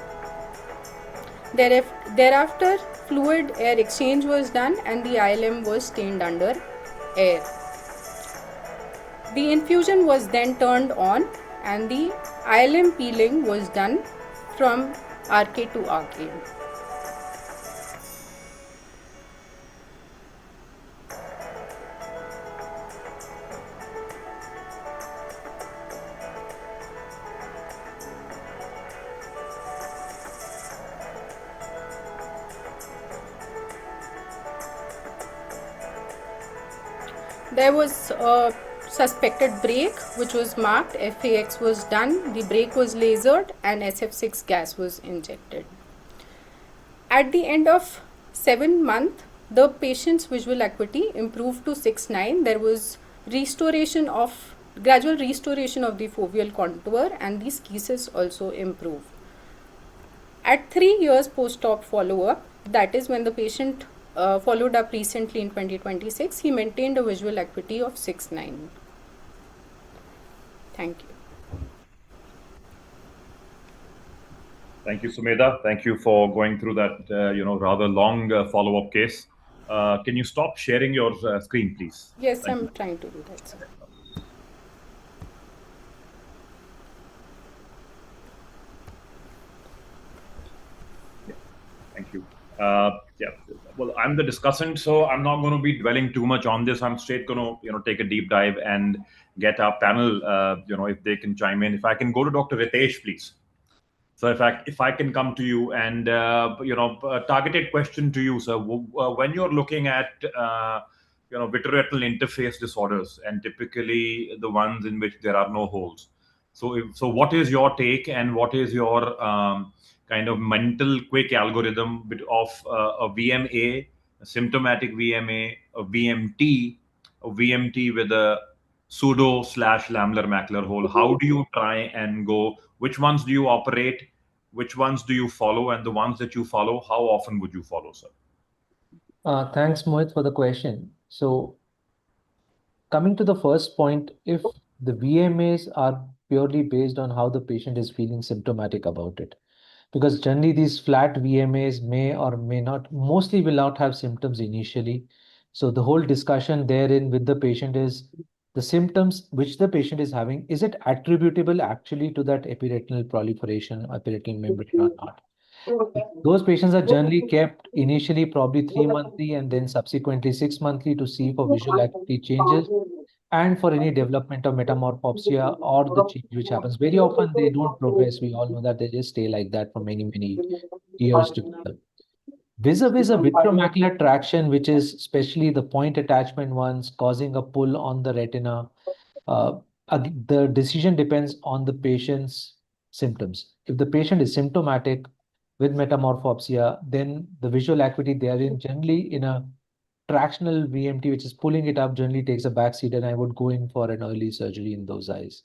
Thereafter, fluid air exchange was done and the ILM was stained under air. The infusion was then turned on and the ILM peeling was done from arcade to arcade. There was a suspected break which was marked, FAX was done, the break was lasered and SF6 gas was injected. At the end of 7 months, the patient's visual acuity improved to 6/9. There was gradual restoration of the foveal contour and the schisis also improved. At 3 years post-op follow-up, that is when the patient followed up recently in 2026, he maintained a visual acuity of 6/9. Thank you. Thank you, Sumedha. Thank you for going through that, rather long follow-up case. Can you stop sharing your screen, please? Yes, Thank I'm you. trying to do that, sir. Thank you. Well, I'm the discussant, so I'm not going to be dwelling too much on this. I'm straight going to, take a deep dive and get our panel, if they can chime in. If I can go to Dr. Ritesh, please. So, if I can come to you and, a targeted question to you, sir. When you're looking at, vitreoretinal interface disorders, and typically the ones in which there are no holes. So what is your take and what is your kind of mental quick algorithm of a VMA, a symptomatic VMA, a VMT with a pseudo/lamellar macular hole? How do you try and go? Which ones do you operate? Which ones do you follow? And the ones that you follow, how often would you follow, sir? Thanks, Mohit, for the question. So, coming to the first point, if the VMAs are purely based on how the patient is feeling symptomatic about it, because generally these flat VMAs may or may not, mostly will not have symptoms initially. So the whole discussion therein with the patient is the symptoms which the patient is having, is it attributable actually to that epiretinal proliferation, epiretinal membrane or not? Those patients are generally kept initially probably 3 monthly and then subsequently 6 monthly to see for visual acuity changes and for any development of metamorphopsia or the change which happens. Very often they don't progress. We all know that they just stay like that for many, many years together. Vis-a-vis a vitreomacular traction, which is especially the point attachment ones causing a pull on the retina, uh, the decision depends on the patient's symptoms. If the patient is symptomatic with metamorphopsia, then the visual acuity therein generally in a tractional VMT, which is pulling it up, generally takes a back seat, and I would go in for an early surgery in those eyes.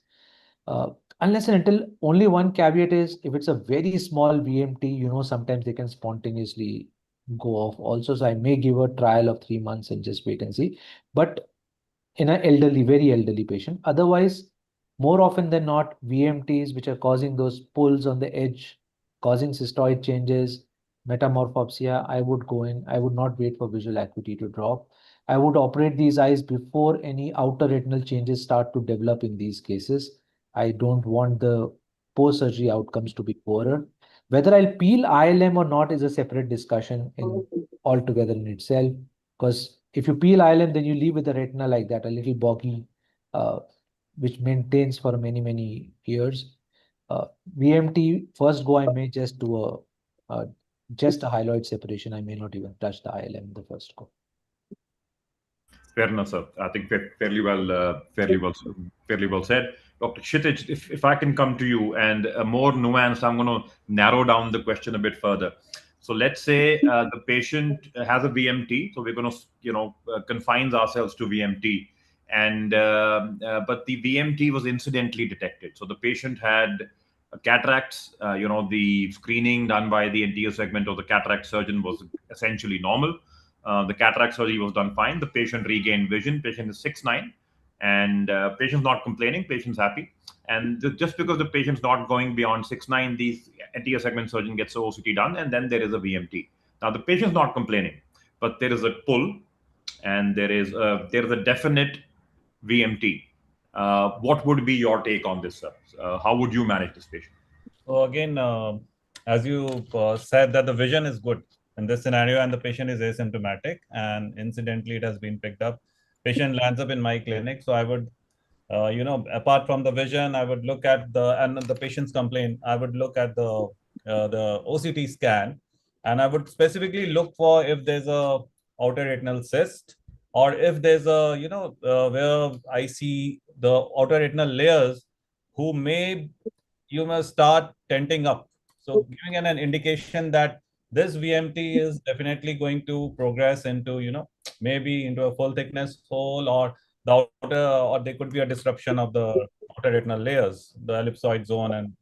Unless and until only one caveat is if it's a very small VMT, sometimes they can spontaneously go off also. So I may give a trial of 3 months and just wait and see. But in an elderly, very elderly patient. Otherwise, more often than not, VMTs, which are causing those pulls on the edge, causing cystoid changes, metamorphopsia, I would go in. I would not wait for visual acuity to drop. I would operate these eyes before any outer retinal changes start to develop in these cases. I don't want the post-surgery outcomes to be poorer. Whether I'll peel ILM or not is a separate discussion in altogether in itself. Because if you peel ILM, then you leave with the retina like that, a little boggy, which maintains for many, many years. VMT, first go, I may just do a just a hyaloid separation. I may not even touch the ILM in the first go. Fair enough, sir. I think fairly well said. Dr. Kshitij, if I can come to you and more nuanced, I'm going to narrow down the question a bit further. So let's say the patient has a VMT, so we're going to confines ourselves to VMT, and but the VMT was incidentally detected. So the patient had cataracts. The screening done by the anterior segment of the cataract surgeon was essentially normal. The cataract surgery was done fine. The patient regained vision. Patient is 6'9", and patient's not complaining. Patient's happy. And just because the patient's not going beyond 6'9", the anterior segment surgeon gets the OCT done, and then there is a VMT. Now the patient's not complaining, but there is a pull, and there is a definite VMT. What would be your take on this, sir? How would you manage this patient? So again, as you said that the vision is good in this scenario and the patient is asymptomatic and incidentally it has been picked up, patient lands up in my clinic. So I would, apart from the vision, I would look at the patient's complaint. I would look at the OCT scan, and I would specifically look for if there's a outer retinal cyst, or if there's a, where I see the outer retinal layers who you must start tenting up. So giving an indication that this VMT is definitely going to progress into, maybe into a full thickness hole, or the outer, or there could be a disruption of the outer retinal layers, the ellipsoid zone, and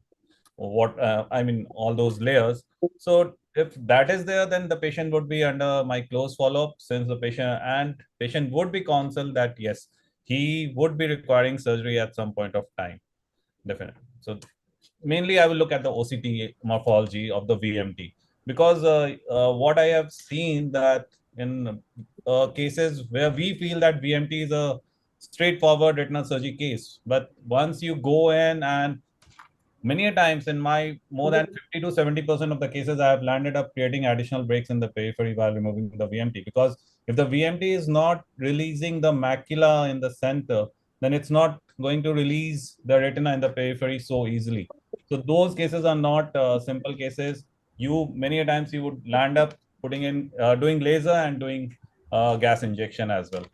all those layers. So if that is there, then the patient would be under my close follow-up, since the patient would be counseled that yes, he would be requiring surgery at some point of time, definitely. So mainly I will look at the OCT morphology of the VMT, because what I have seen that in cases where we feel that VMT is a straightforward retinal surgery case, but once you go in, and many a times in my more than 50 to 70% of the cases, I have landed up creating additional breaks in the periphery while removing the VMT, because if the VMT is not releasing the macula in the center, then it's not going to release the retina in the periphery so easily. So those cases are not simple cases. Many a times you would land up putting in doing laser and doing gas injection as well.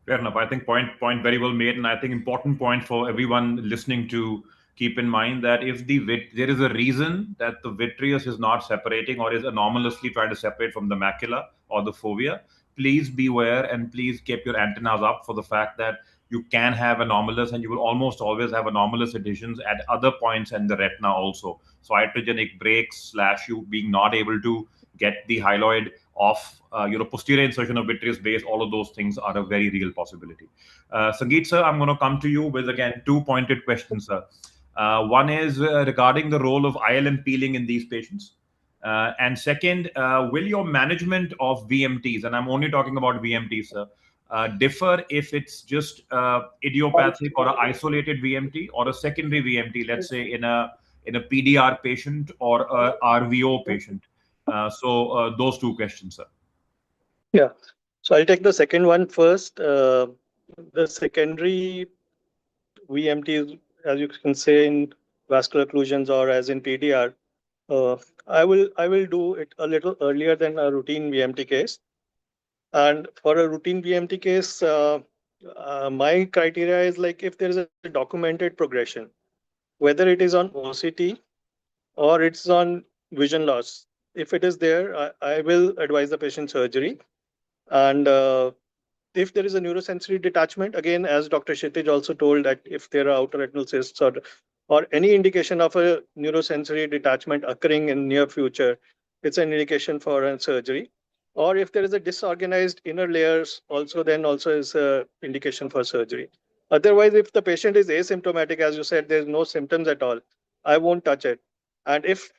Fair enough. I think point very well made, and I think important point for everyone listening to keep in mind that if there is a reason that the vitreous is not separating or is anomalously trying to separate from the macula or the fovea, please beware and please keep your antennas up for the fact that you can have anomalous, and you will almost always have anomalous additions at other points in the retina also. So iatrogenic breaks / you being not able to get the hyaloid off, posterior insertion of vitreous base, all of those things are a very real possibility. Sangeet sir, I'm going to come to you with again 2 pointed questions, sir. One is regarding the role of ILM peeling in these patients. And second, will your management of VMTs, and I'm only talking about VMTs, sir, differ if it's just idiopathic or an isolated VMT or a secondary VMT, let's say in a PDR patient or a RVO patient? So those 2 questions, sir. Yeah. So I'll take the second one first. The secondary VMT, as you can say in vascular occlusions or as in PDR, I will do it a little earlier than a routine VMT case. And for a routine VMT case, my criteria is like if there is a documented progression, whether it is on OCT or it's on vision loss. If it is there, I will advise the patient surgery. And if there is a neurosensory detachment, again, as Dr. Kshitij also told, that if there are outer retinal cysts or any indication of a neurosensory detachment occurring in near future, it's an indication for a surgery. Or if there is a disorganized inner layers, then also is an indication for surgery. Otherwise, if the patient is asymptomatic, as you said, there's no symptoms at all, I won't touch it. And if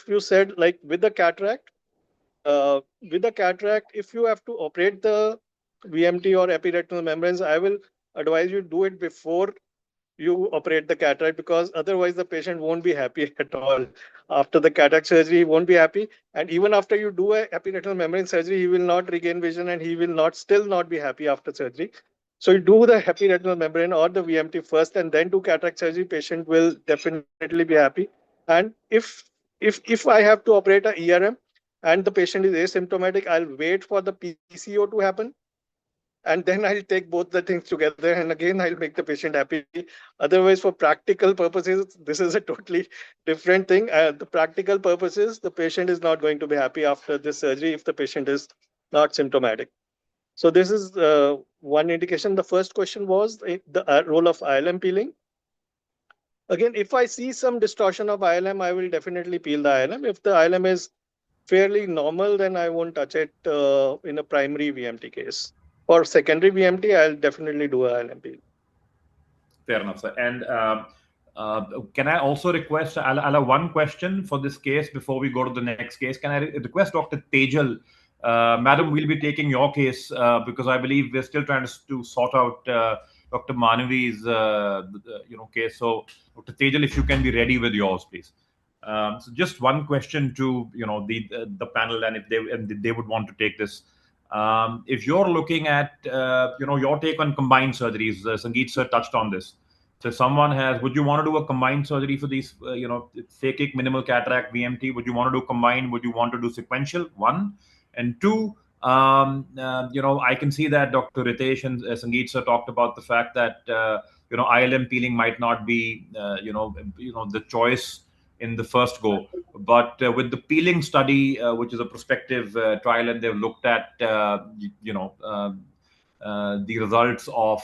you said like with the cataract, if you have to operate the VMT or epiretinal membranes, I will advise you do it before you operate the cataract, because otherwise the patient won't be happy at all. After the cataract surgery, he won't be happy. And even after you do a epiretinal membrane surgery, he will not regain vision and he will still not be happy after surgery. So you do the epiretinal membrane or the VMT first and then do cataract surgery, patient will definitely be happy. And if if I have to operate a ERM and the patient is asymptomatic, I'll wait for the PCO to happen, and then I'll take both the things together, and again I'll make the patient happy. Otherwise, for practical purposes, this is a totally different thing. The practical purposes, the patient is not going to be happy after this surgery if the patient is not symptomatic. So this is one indication. The first question was the role of ILM peeling. Again, if I see some distortion of ILM, I will definitely peel the ILM. If the ILM is fairly normal, then I won't touch it in a primary VMT case. For secondary VMT, I'll definitely do a ILM peel. Fair enough, sir. And can I also request, I'll have one question for this case before we go to the next case. Can I request Dr. Tejal, madam, we'll be taking your case because I believe we're still trying to sort out Dr. Manavi's case. So Dr. Tejal, if you can be ready with yours, please. So just one question to the panel, and if they would want to take this. If you're looking at your take on combined surgeries, Sangeet sir touched on this. So if someone would you want to do a combined surgery for these phakic minimal cataract VMT? Would you want to do combined? Would you want to do sequential? One. And two, I can see that Dr. Ritesh and Sangeet sir talked about the fact that ILM peeling might not be the choice in the first go. But with the peeling study, which is a prospective trial, and they've looked at the results of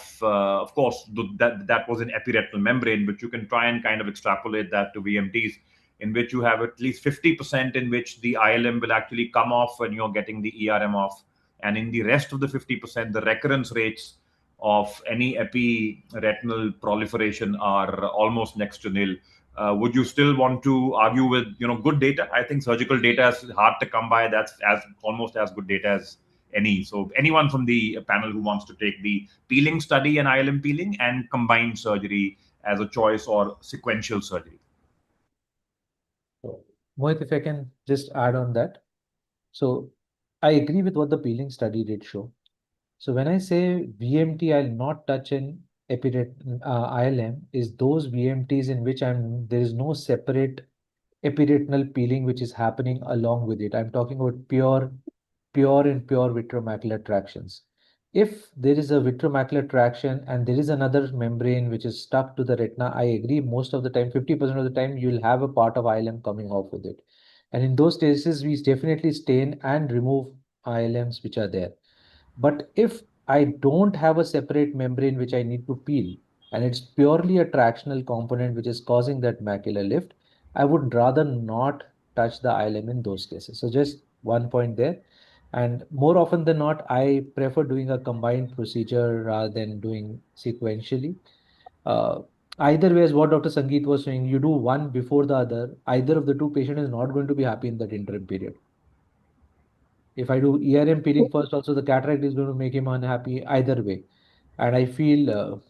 course, that was an epiretinal membrane, but you can try and kind of extrapolate that to VMTs, in which you have at least 50% in which the ILM will actually come off when you're getting the ERM off. And in the rest of the 50%, the recurrence rates of any epiretinal proliferation are almost next to nil. Would you still want to argue with good data? I think surgical data is hard to come by. That's almost as good data as any. So anyone from the panel who wants to take the peeling study and ILM peeling and combined surgery as a choice or sequential surgery? So, Mohit, if I can just add on that. So I agree with what the peeling study did show. So when I say VMT, I'll not touch an ILM is those VMTs in which there is no separate epiretinal peeling which is happening along with it. I'm talking about pure vitreomacular tractions. If there is a vitreomacular traction and there is another membrane which is stuck to the retina, I agree most of the time, 50% of the time, you'll have a part of ILM coming off with it. And in those cases, we definitely stain and remove ILMs which are there. But if I don't have a separate membrane which I need to peel, and it's purely a tractional component which is causing that macular lift, I would rather not touch the ILM in those cases. So just one point there. And more often than not, I prefer doing a combined procedure rather than doing sequentially. Either way, as what Dr. Sangeet was saying, you do one before the other, either of the two patient is not going to be happy in that interim period. If I do ERM peeling first, also the cataract is going to make him unhappy either way. And I feel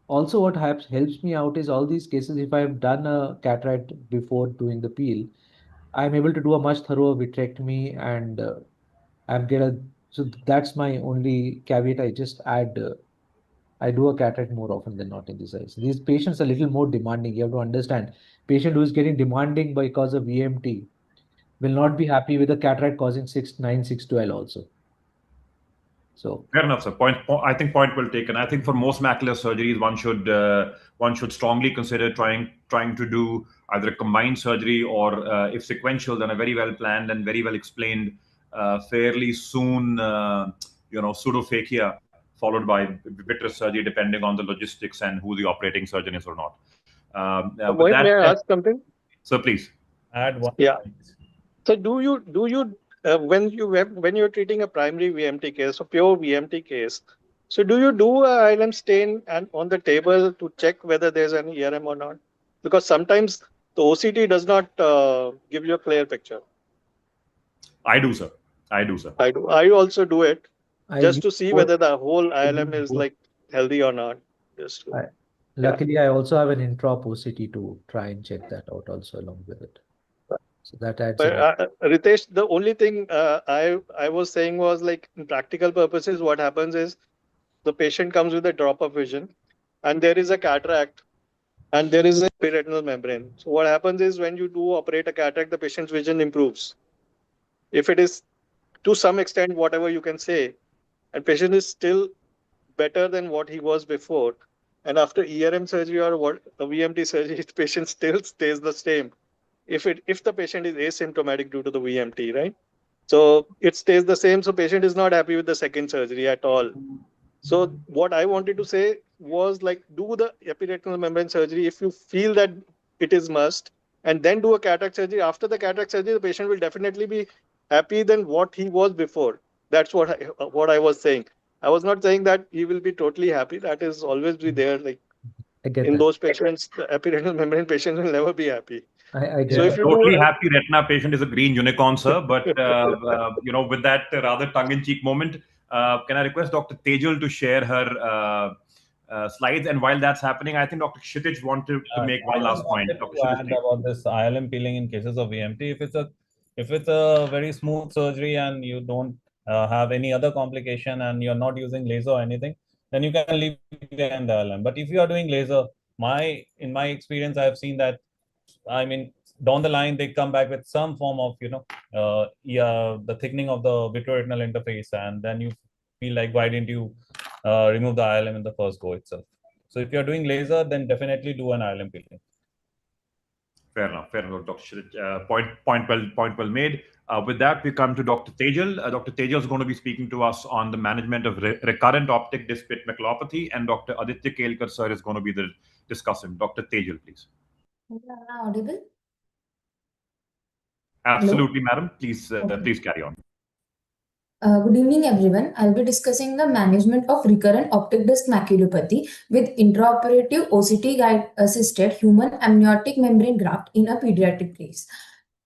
also what helps me out is all these cases, if I have done a cataract before doing the peel, I'm able to do a much thorough vitrectomy and so that's my only caveat. I just add, I do a cataract more often than not in these eyes. These patients are a little more demanding. You have to understand, patient who is getting demanding because of VMT will not be happy with a cataract causing 6/9/6/12 also. So fair enough, sir. I think point well taken. I think for most macular surgeries, one should strongly consider trying to do either a combined surgery or if sequential, then a very well planned and very well explained fairly soon pseudophakia followed by vitreous surgery, depending on the logistics and who the operating surgeon is or not. Mohit, may I ask something? So please Add one. Yeah. So do you when you're treating a primary VMT case, a pure VMT case, so do you do a ILM stain and on the table to check whether there's an ERM or not? Because sometimes the OCT does not give you a clear picture. I do, sir. I do. I also do it just to see both. whether the whole ILM is like healthy or not. Luckily, I also have an intra-op OCT to try and check that out also along with it. So that adds. But Ritesh, the only thing I was saying was like in practical purposes, what happens is the patient comes with a drop of vision and there is a cataract and there is a periretinal membrane. So what happens is when you do operate a cataract, the patient's vision improves. If it is to some extent, whatever you can say, and patient is still better than what he was before, and after ERM surgery or what a VMT surgery, the patient still stays the same. If the patient is asymptomatic due to the VMT, right? So it stays the same. So patient is not happy with the second surgery at all. So what I wanted to say was like do the epiretinal membrane surgery if you feel that it is must, and then do a cataract surgery. After the cataract surgery, the patient will definitely be happy than what he was before. That's what I was saying. I was not saying that he will be totally happy. That is always be there. Like I get in that. those patients, the epiretinal membrane patients will never be happy. I So get if that. you do Totally happy retina patient is a green unicorn, sir. But with that rather tongue-in-cheek moment, can I request Dr. Tejal to share her slides? And while that's happening, I think Dr. Kshitij wanted to make one I last just point. wanted Dr. to Kshitij, add please. about this ILM peeling in cases of VMT. If it's a very smooth surgery and you don't have any other complication and you're not using laser or anything, then you can leave behind the ILM. But if you are doing laser, in my experience, I've seen that, I mean, down the line they come back with some form of the thickening of the vitreoretinal interface, and then you feel like, why didn't you remove the ILM in the first go itself? So if you're doing laser, then definitely do an ILM peeling. Fair enough, Dr. Kshitij. Point well made. With that, we come to Dr. Tejal. Dr. Tejal is going to be speaking to us on the management of recurrent optic disc pit maculopathy, and Dr. Aditya Kelkar sir is going to be the discussant. Dr. Tejal, please. Am I audible? Absolutely, madam. Please, Okay. please carry on. Good evening, everyone. I'll be discussing the management of recurrent optic disc maculopathy with intraoperative OCT guide-assisted human amniotic membrane graft in a pediatric case.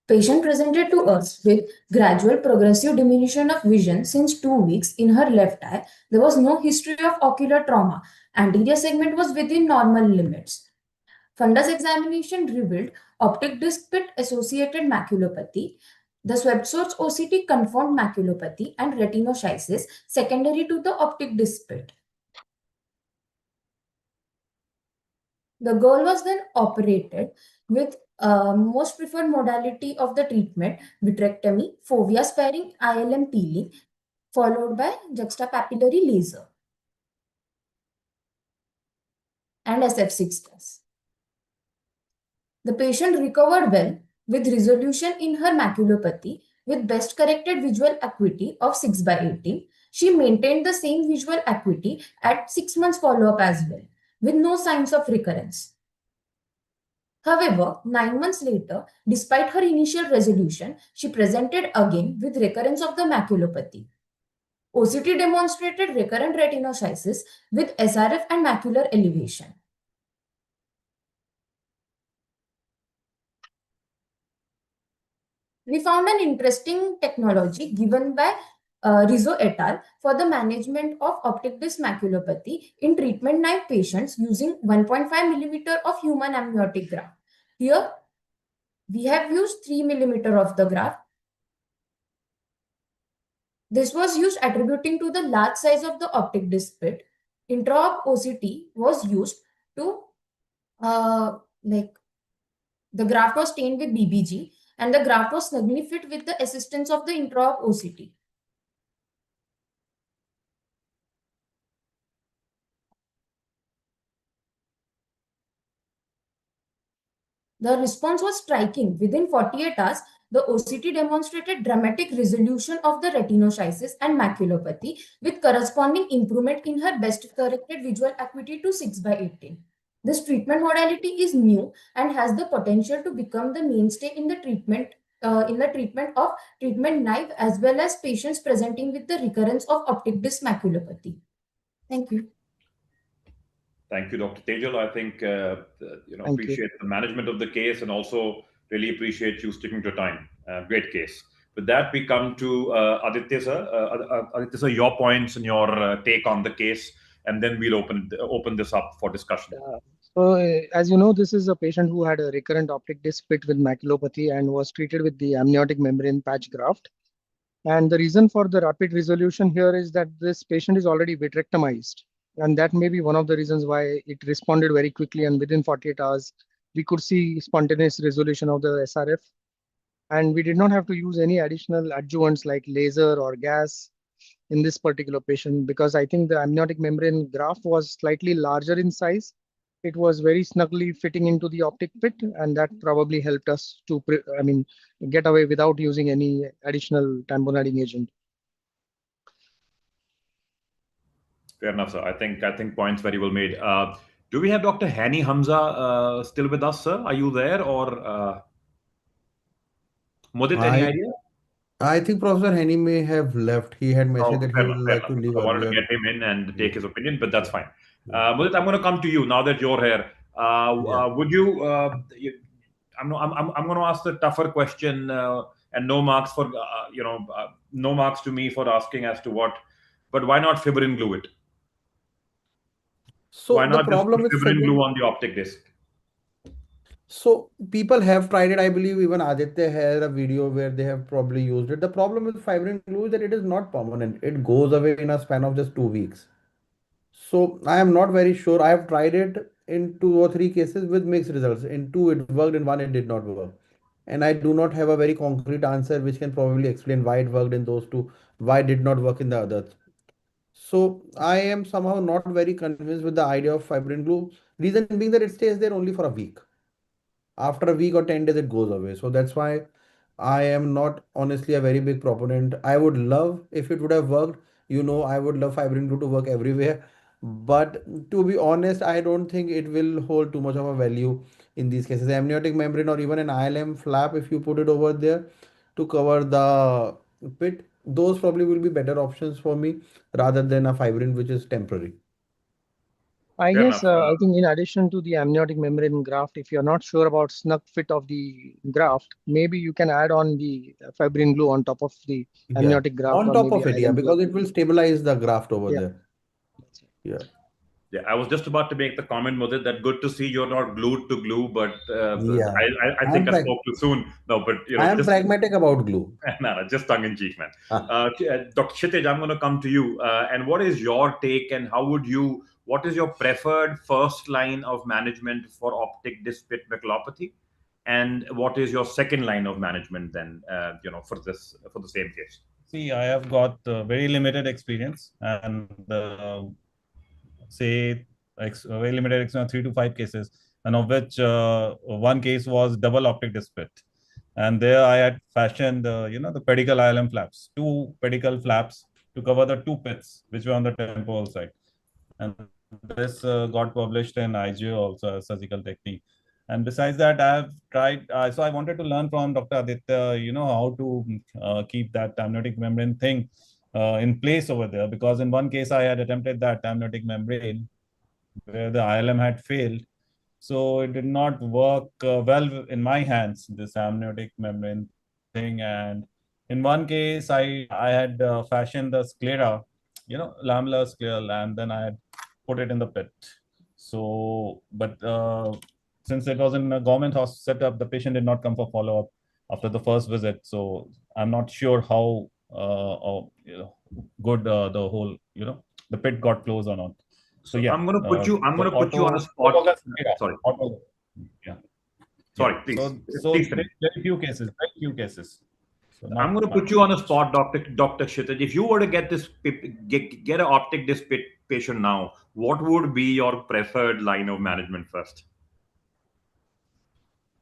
Patient presented to us with gradual progressive diminution of vision since 2 weeks in her left eye. There was no history of ocular trauma. Anterior segment was within normal limits. Fundus examination revealed optic disc pit associated maculopathy. The swept source OCT confirmed maculopathy and retinoschisis secondary to the optic disc pit. The girl was then operated with most preferred modality of the treatment, vitrectomy, fovea sparing ILM peeling, followed by juxtapapillary laser and SF6 test. The patient recovered well with resolution in her maculopathy with best corrected visual acuity of 6/18. She maintained the same visual acuity at 6 months follow-up as well, with no signs of recurrence. However, 9 months later, despite her initial resolution, she presented again with recurrence of the maculopathy. OCT demonstrated recurrent retinoschisis with SRF and macular elevation. We found an interesting technology given by Rizzo et al. For the management of optic disc maculopathy in treatment-naive patients using 1.5 millimeter of human amniotic graft. Here, we have used 3 millimeter of the graft. This was used attributing to the large size of the optic disc pit. Intraop OCT was used to, the graft was stained with BBG and the graft was snugly fit with the assistance of the intraop OCT. The response was striking. Within 48 hours, the OCT demonstrated dramatic resolution of the retinoschisis and maculopathy with corresponding improvement in her best corrected visual acuity to 6/18. This treatment modality is new and has the potential to become the mainstay in the treatment of treatment-naive as well as patients presenting with the recurrence of optic disc maculopathy. Thank you. Thank you, Dr. Tejal. I think appreciate the management of the case and also really appreciate you sticking to time. Great case. With that, we come to Aditya sir. Aditya sir, your points and your take on the case, and then we'll open this up for discussion. So, as you know, this is a patient who had a recurrent optic disc pit with maculopathy and was treated with the amniotic membrane patch graft. And the reason for the rapid resolution here is that this patient is already vitrectomized. And that may be one of the reasons why it responded very quickly, and within 48 hours, we could see spontaneous resolution of the SRF. And we did not have to use any additional adjuvants like laser or gas in this particular patient, because I think the amniotic membrane graft was slightly larger in size. It was very snugly fitting into the optic pit, and that probably helped us to, get away without using any additional tamponading agent. Fair enough, sir. I think points very well made. Do we have Dr. Hani Hamza still with us, sir? Are you there, or Mudit, any I idea? I think Professor Henny may have left. He had mentioned that he Fair would enough, fair like to enough. leave I wanted to earlier. get him in and take his opinion, but that's fine. Yeah. Mudit, I'm going to come to you now that you're here. Would you? I'm going to ask the tougher question, and no marks for no marks to me for asking as to what. But why not fibrin glue it? So Why the not just put problem with fibrin glue fibrin. on the optic disc? So people have tried it. I believe even Aditya had a video where they have probably used it. The problem with fibrin glue is that it is not permanent. It goes away in a span of just 2 weeks. So I am not very sure. I have tried it in 2 or 3 cases with mixed results. In two it worked, in one it did not work. And I do not have a very concrete answer which can probably explain why it worked in those two, why it did not work in the others. So I am somehow not very convinced with the idea of fibrin glue. Reason being that it stays there only for a week. After a week or 10 days it goes away. So that's why I am not honestly a very big proponent. I would love if it would have worked. I would love fibrin glue to work everywhere. But to be honest, I don't think it will hold too much of a value in these cases. Amniotic membrane or even an ILM flap, if you put it over there to cover the pit, those probably will be better options for me rather than a fibrin which is temporary. I Fair guess enough. I think in addition to the amniotic membrane graft, if you're not sure about snug fit of the graft, maybe you can add on the fibrin glue on top of the Yeah. amniotic graft, On or top maybe of it, yeah, ILM glue. because it will stabilize the graft over Yeah. there. Yeah. Yeah, I was just about to make the comment, Mudit, that good to see you're not glued to glue, but Yeah. I think I'm I prag spoke too soon. No, but I am just pragmatic about glue. no, just tongue in cheek, man. Ah, Dr. Kshitij, I'm going to come to you. And what is your take, and what is your preferred first line of management for optic disc pit maculopathy? And what is your second line of management then, for the same case? See, I have got very limited experience, and say very limited experience, 3 to 5 cases, and of which one case was double optic disc pit. And there I had fashioned, the pedicle ILM flaps, 2 pedicle flaps to cover the 2 pits, which were on the temporal side. And this got published in IGO also, a surgical technique. And besides that, I have tried, so I wanted to learn from Dr. Aditya, how to keep that amniotic membrane thing in place over there. Because in one case, I had attempted that amniotic membrane where the ILM had failed. So it did not work well in my hands, this amniotic membrane thing. And in one case, I had fashioned the sclera, lamellar sclera, and then I had put it in the pit. So, but since it was in a government hospital setup, the patient did not come for follow-up after the first visit. So I'm not sure how good the whole, the pit got closed or not. So yeah, I'm going to put you. I'm the going to put you on a spot. autologous sclera, Sorry. Yeah. Sorry, Yeah. please. So Please very, very few cases, very few cases. So I'm not going to put much. you on a spot, Dr. Kshitij. If you were to get an optic disc patient now, what would be your preferred line of management first?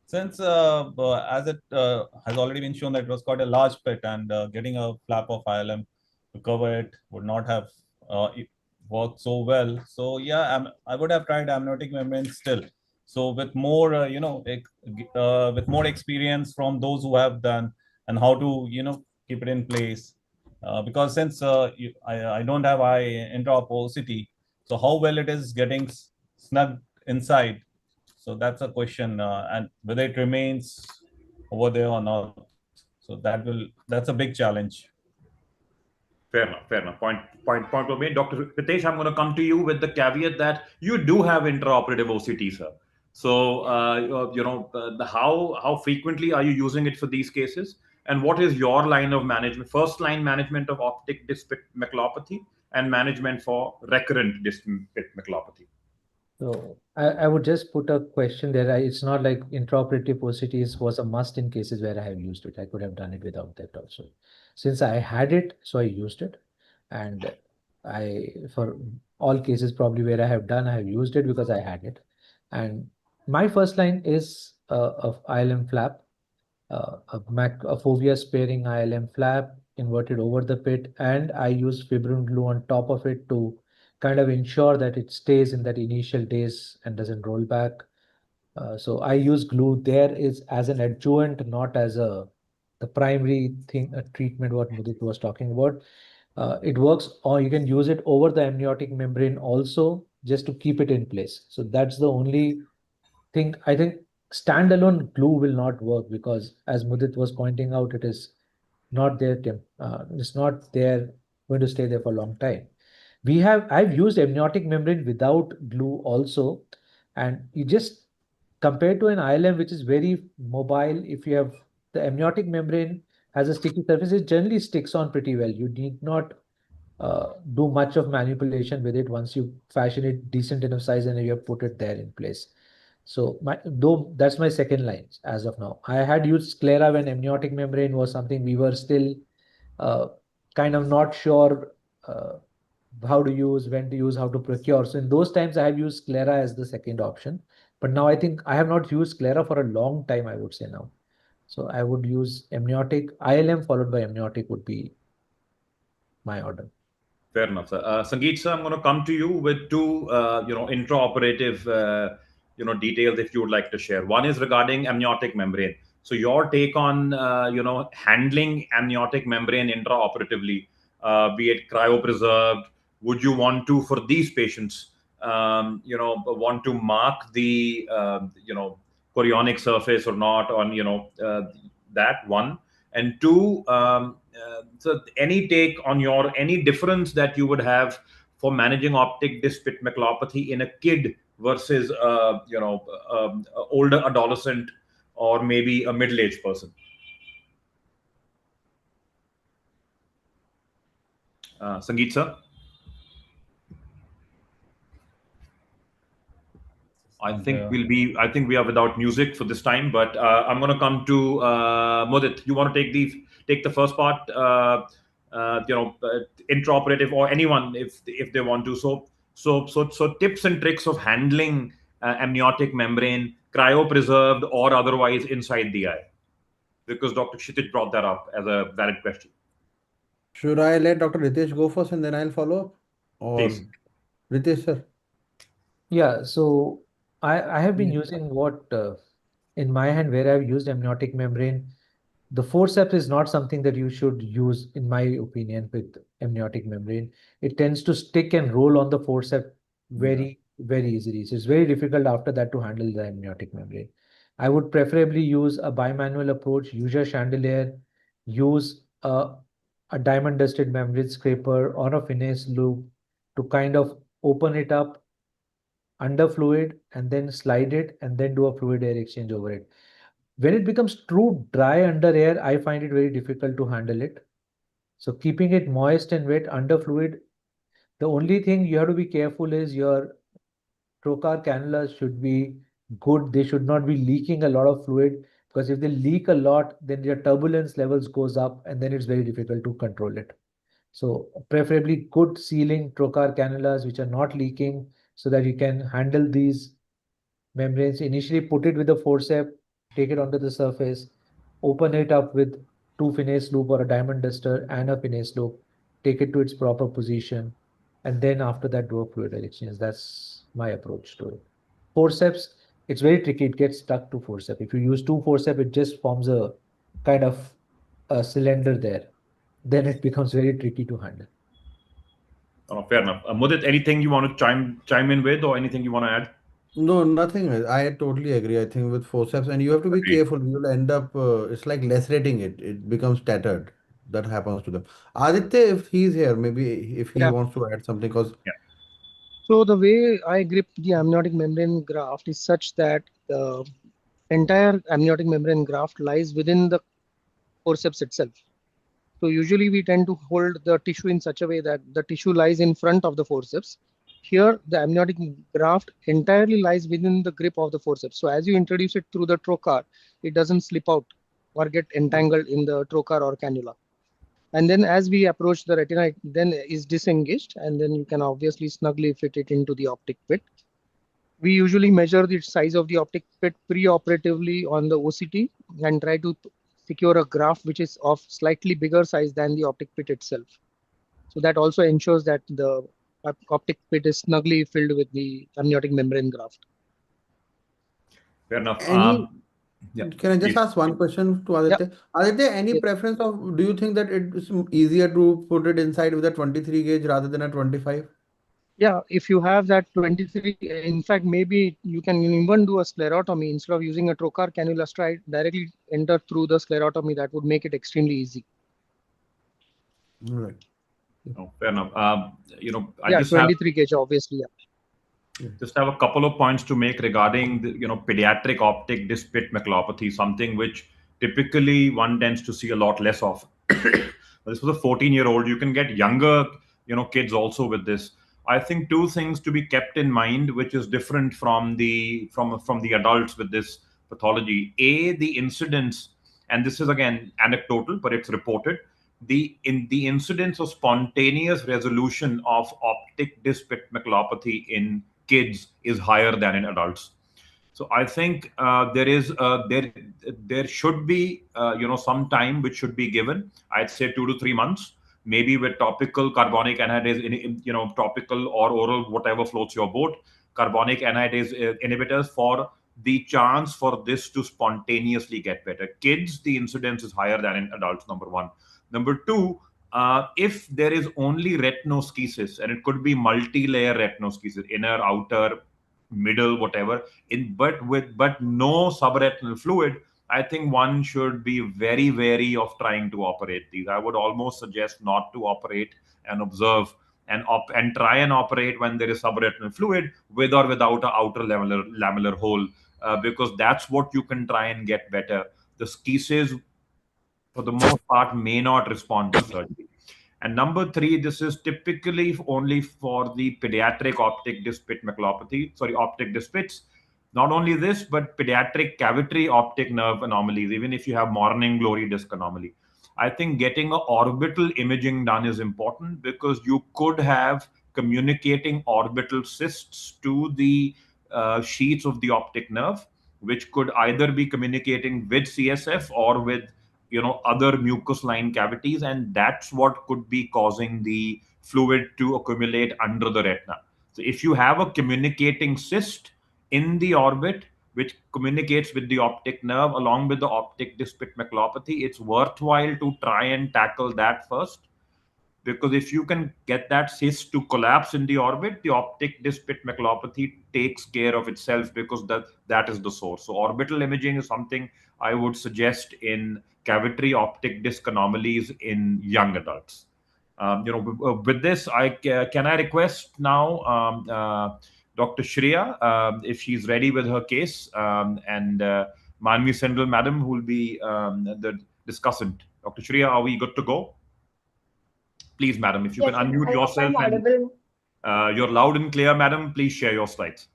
Since as it has already been shown that it was quite a large pit, and getting a flap of ILM to cover it would not have worked so well. So yeah, I would have tried amniotic membrane still. So with more, with more experience from those who have done and how to, keep it in place. Because since I don't have intraop OCT, so how well it is getting snug inside. So that's a question, and whether it remains over there or not. So that's a big challenge. Fair enough. Fair enough. Point well made. Dr. Ritesh, I'm going to come to you with the caveat that you do have intraoperative OCT, sir. So, how frequently are you using it for these cases? And what is your line of management, first line management of optic disc maculopathy? and management for recurrent disc maculopathy? So I would just put a question there. It's not like intraoperative OCTs was a must in cases where I have used it. I could have done it without that also. Since I had it, so I used it. And for all cases probably where I have done, I have used it because I had it. And my first line is of ILM flap, a fovea sparing ILM flap inverted over the pit, and I use fibrin glue on top of it to kind of ensure that it stays in that initial days and doesn't roll back. So I use glue there is as an adjuvant, not as the primary thing, a treatment what Mudit was talking about. It works, or you can use it over the amniotic membrane also, just to keep it in place. So that's the only thing. I think standalone glue will not work because, as Mudit was pointing out, it is not there. It's not there going to stay there for a long time. I've used amniotic membrane without glue also, and you just compared to an ILM which is very mobile. If you have the amniotic membrane has a sticky surface, it generally sticks on pretty well. You need not do much of manipulation with it once you fashion it decent enough size and you have put it there in place. So though that's my second line as of now. I had used sclera when amniotic membrane was something we were still uh, kind of not sure how to use, when to use, how to procure. So in those times, I have used sclera as the second option. But now I think I have not used sclera for a long time, I would say now. So I would use amniotic, ILM followed by amniotic would be my order. Fair enough, sir. Sangeet, sir, I'm going to come to you with two, intraoperative, details if you would like to share. One is regarding amniotic membrane. So your take on, handling amniotic membrane intraoperatively, be it cryopreserved. Would you want to, for these patients, want to mark the, chorionic surface or not on, that one? And two, so any take on any difference that you would have for managing optic disc pit maculopathy in a kid versus older adolescent or maybe a middle-aged person? Sangeet sir? I think we are without music for this time, but I'm going to come to Mudit. You want to take the first part, intraoperative, or anyone if they want to. So tips and tricks of handling amniotic membrane, cryopreserved or otherwise inside the eye, because Dr. Kshitij brought that up as a valid question. Should I let Dr. Ritesh go first and then I'll follow up? Or Please. Ritesh, sir? Yeah, so I have been using what in my hand where I've used amniotic membrane. The forceps is not something that you should use, in my opinion, with amniotic membrane. It tends to stick and roll on the forceps very, very easily. So it's very difficult after that to handle the amniotic membrane. I would preferably use a bimanual approach, use a chandelier, use a diamond dusted membrane scraper or a finesse loop to kind of open it up under fluid and then slide it and then do a fluid air exchange over it. When it becomes true dry under air, I find it very difficult to handle it. So keeping it moist and wet under fluid, the only thing you have to be careful is your trocar cannulas should be good. They should not be leaking a lot of fluid, because if they leak a lot, then your turbulence levels goes up and then it's very difficult to control it. So preferably good sealing trocar cannulas which are not leaking, so that you can handle these membranes. Initially put it with a forceps, take it onto the surface, open it up with two finesse loop or a diamond duster and a finesse loop, take it to its proper position, and then after that do a fluid exchange. That's my approach to it. Forceps, it's very tricky. It gets stuck to forceps. If you use two forceps, it just forms a kind of a cylinder there. Then it becomes very tricky to handle. Oh, fair enough. Mudit, anything you want to chime in with, or anything you want to add? No, nothing. I totally agree. I think with forceps, and you have to be Agreed. careful. You'll end up, it's like lacerating it. It becomes tattered. That happens to them. Aditya, if he's here, maybe if he Yeah. wants to add something, because So the way I grip the amniotic membrane graft is such that the entire amniotic membrane graft lies within the forceps itself. So usually we tend to hold the tissue in such a way that the tissue lies in front of the forceps. Here, the amniotic graft entirely lies within the grip of the forceps. So as you introduce it through the trocar, it doesn't slip out or get entangled in the trocar or cannula. And then as we approach the retina, it then is disengaged, and then you can obviously snugly fit it into the optic pit. We usually measure the size of the optic pit pre-operatively on the OCT and try to secure a graft which is of slightly bigger size than the optic pit itself. So that also ensures that the optic pit is snugly filled with the amniotic membrane graft. Fair enough. Can I just please. ask one question to Aditya? Aditya, any preference of, do you think that it's easier to put it inside with a 23 gauge rather than a 25? Yeah, if you have that 23, in fact, maybe you can even do a sclerotomy instead of using a trocar cannula stride, directly enter through the sclerotomy. That would make it extremely easy. Right. Oh, fair enough. I Yeah, just have 23 gauge, obviously. Yeah. just have a couple of points to make regarding the, pediatric optic disc pit maculopathy, something which typically one tends to see a lot less of. This was a 14-year-old. You can get younger, kids also with this. I think two things to be kept in mind, which is different from the adults with this pathology. A, the incidence, and this is again anecdotal, but it's reported. The incidence of spontaneous resolution of optic disc pit maculopathy in kids is higher than in adults. So I think there should be some time which should be given. I'd say 2 to 3 months, maybe with topical carbonic anhydrase, topical or oral, whatever floats your boat, carbonic anhydrase inhibitors for the chance for this to spontaneously get better. Kids, the incidence is higher than in adults. Number one. Number two, if there is only retinoschisis, and it could be multi-layer retinoschisis, inner, outer, middle, whatever, but no subretinal fluid, I think one should be very wary of trying to operate these. I would almost suggest not to operate and observe and try and operate when there is subretinal fluid with or without an outer lamellar hole, because that's what you can try and get better. The schisis, for the most part, may not respond to surgery. And number three, this is typically only for the pediatric optic disc pit maculopathy, optic disc pits. Not only this, but pediatric cavitary optic nerve anomalies, even if you have morning glory disc anomaly. I think getting an orbital imaging done is important, because you could have communicating orbital cysts to the sheets of the optic nerve, which could either be communicating with CSF or with other mucous line cavities, and that's what could be causing the fluid to accumulate under the retina. So if you have a communicating cyst in the orbit which communicates with the optic nerve along with the optic disc pit maculopathy, it's worthwhile to try and tackle that first, because if you can get that cyst to collapse in the orbit, the optic disc pit maculopathy takes care of itself, because that is the source. So orbital imaging is something I would suggest in cavitary optic disc anomalies in young adults. With this, can I request now Dr. Shreya, if she's ready with her case, and Manvi Sendal, madam, who will be the discussant. Dr. Shreya, are we good to go? Please, madam, if you Yes, can unmute I hope yourself I'm and audible. you're loud and clear, madam. Please share your slides.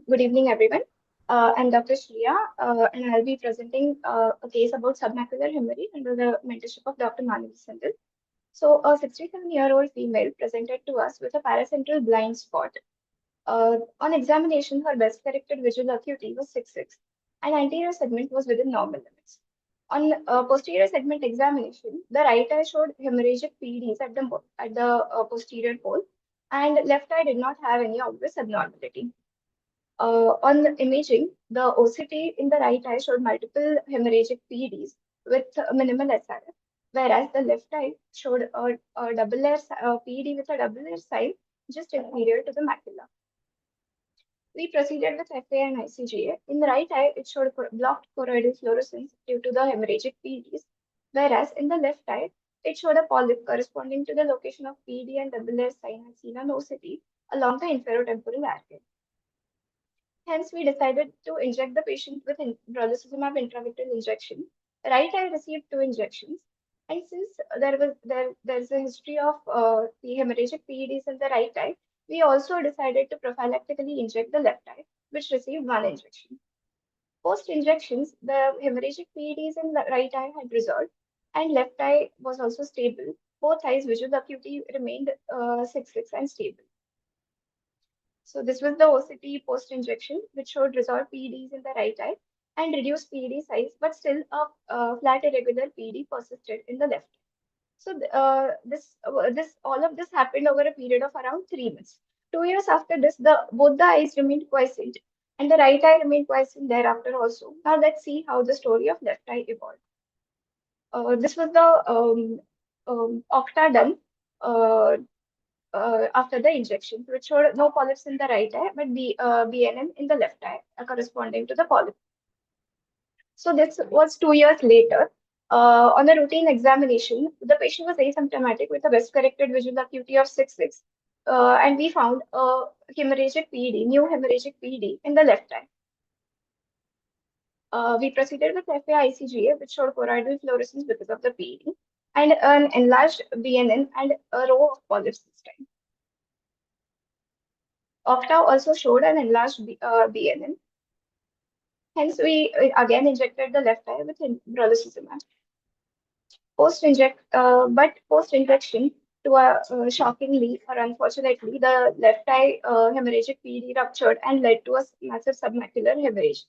Good evening, everyone. I'm Dr. Shreya, and I'll be presenting a case about submacular hemorrhage under the mentorship of Dr. Manvi Sendal. So, a 67-year-old female presented to us with a paracentral blind spot. On examination, her best corrected visual acuity was 6.6, and anterior segment was within normal limits. On posterior segment examination, the right eye showed hemorrhagic PDs at the posterior pole, and left eye did not have any obvious abnormality. On the imaging, the OCT in the right eye showed multiple hemorrhagic PDs with minimal SRF, whereas the left eye showed a double layer PD with a double layer size just inferior to the macula. We proceeded with FA and ICGA. In the right eye, it showed blocked choroidal fluorescence due to the hemorrhagic PEDs, whereas in the left eye, it showed a polyp corresponding to the location of PD and double-layer synosity along the inferotemporal artery. Hence, we decided to inject the patient with brolucizumab intravitreal injection. Right eye received 2 injections, and since there's a history of the hemorrhagic PEDs in the right eye, we also decided to prophylactically inject the left eye, which received 1 injection. Post injections, the hemorrhagic PEDs in the right eye had resolved, and left eye was also stable. Both eyes' visual acuity remained 6/6 and stable. So this was the OCT post-injection, which showed resolved PEDs in the right eye and reduced PED size, but still a flat irregular PED persisted in the left eye. So all of this happened over a period of around 3 months. 2 years after this, both the eyes remained quiescent, and the right eye remained quiescent thereafter also. Now let's see how the story of left eye evolved. This was the Octa done. After the injection, which showed no polyps in the right eye, but BNM in the left eye, corresponding to the polyp. So this was 2 years later. On a routine examination, the patient was asymptomatic with a best-corrected visual acuity of 6/6, and we found a hemorrhagic PED, new hemorrhagic PED in the left eye. We proceeded with FA-ICGA, which showed choroidal fluorescence because of the PED, and an enlarged BNN and a row of polyps this time. Octa also showed an enlarged BNN. Hence, we again injected the left eye with brolucizumab. Post-injection, shockingly or unfortunately, the left eye hemorrhagic PED ruptured and led to a massive submacular hemorrhage.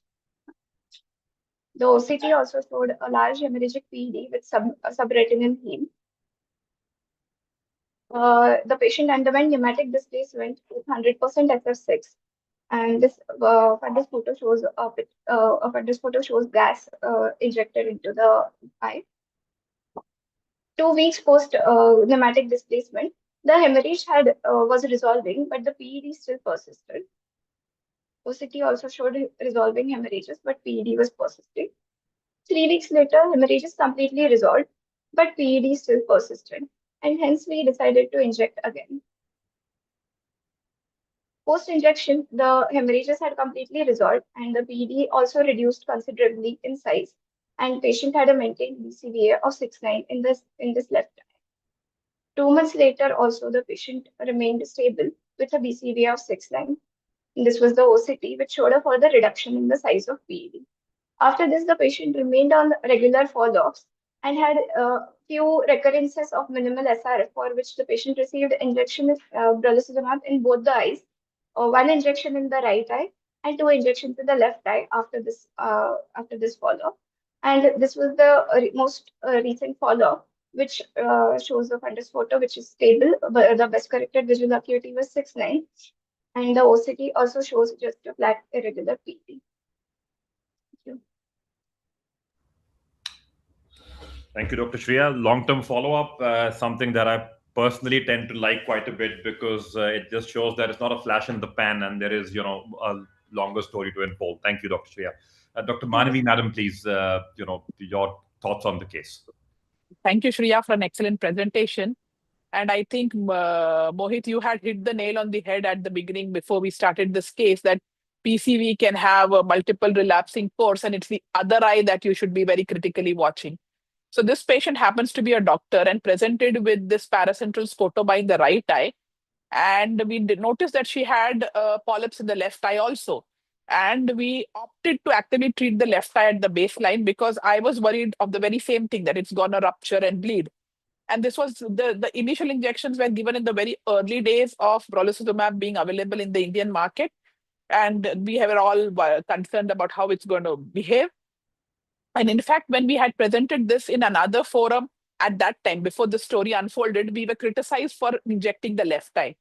The OCT also showed a large hemorrhagic PED with subretinal heme. The patient underwent pneumatic displacement with 100% SF6, and this fundus photo shows gas injected into the eye. 2 weeks post pneumatic displacement, the hemorrhage was resolving, but the PED still persisted. OCT also showed resolving hemorrhages, but PED was persisting. 3 weeks later, hemorrhage is completely resolved, but PED still persisted, and hence we decided to inject again. Post-injection, the hemorrhages had completely resolved, and the PED also reduced considerably in size, and patient had a maintained BCVA of 6/9 in this left eye. 2 months later, also the patient remained stable with a BCVA of 6/9. This was the OCT, which showed a further reduction in the size of PED. After this, the patient remained on regular follow-ups and had a few recurrences of minimal SRF, for which the patient received injection of brolucizumab in both the eyes, 1 injection in the right eye and 2 injections in the left eye after this follow-up. And this was the most recent follow-up, which shows the fundus photo, which is stable. The best corrected visual acuity was 6/9, and the OCT also shows just a flat irregular PED. Thank you, Dr. Shreya. Long-term follow-up, something that I personally tend to like quite a bit, because it just shows that it's not a flash in the pan and there is, a longer story to unfold. Thank you, Dr. Shreya. Dr. Manavi, madam, please, your thoughts on the case. Thank you, Shreya, for an excellent presentation. And I think, Mohit, you had hit the nail on the head at the beginning before we started this case, that PCV can have a multiple relapsing course, and it's the other eye that you should be very critically watching. So this patient happens to be a doctor and presented with this paracentral scotoma in the right eye. And we did notice that she had polyps in the left eye also. And we opted to actively treat the left eye at the baseline, because I was worried of the very same thing, that it's going to rupture and bleed. And this was the initial injections were given in the very early days of brolucizumab being available in the Indian market. And we were all concerned about how it's going to behave. And in fact, when we had presented this in another forum at that time, before the story unfolded, we were criticized for injecting the left eye.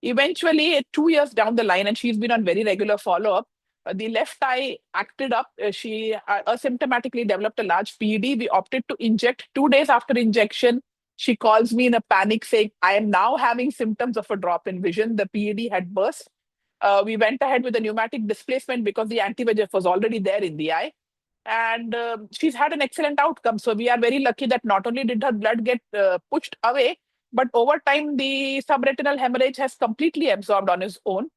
Eventually, 2 years down the line, and she's been on very regular follow-up, the left eye acted up. She asymptomatically developed a large PED. We opted to inject. 2 days after injection, she calls me in a panic saying, I am now having symptoms of a drop in vision. The PED had burst. We went ahead with the pneumatic displacement because the anti-VEGF was already there in the eye. And she's had an excellent outcome. So we are very lucky that not only did her blood get pushed away, but over time, the subretinal hemorrhage has completely absorbed on its own.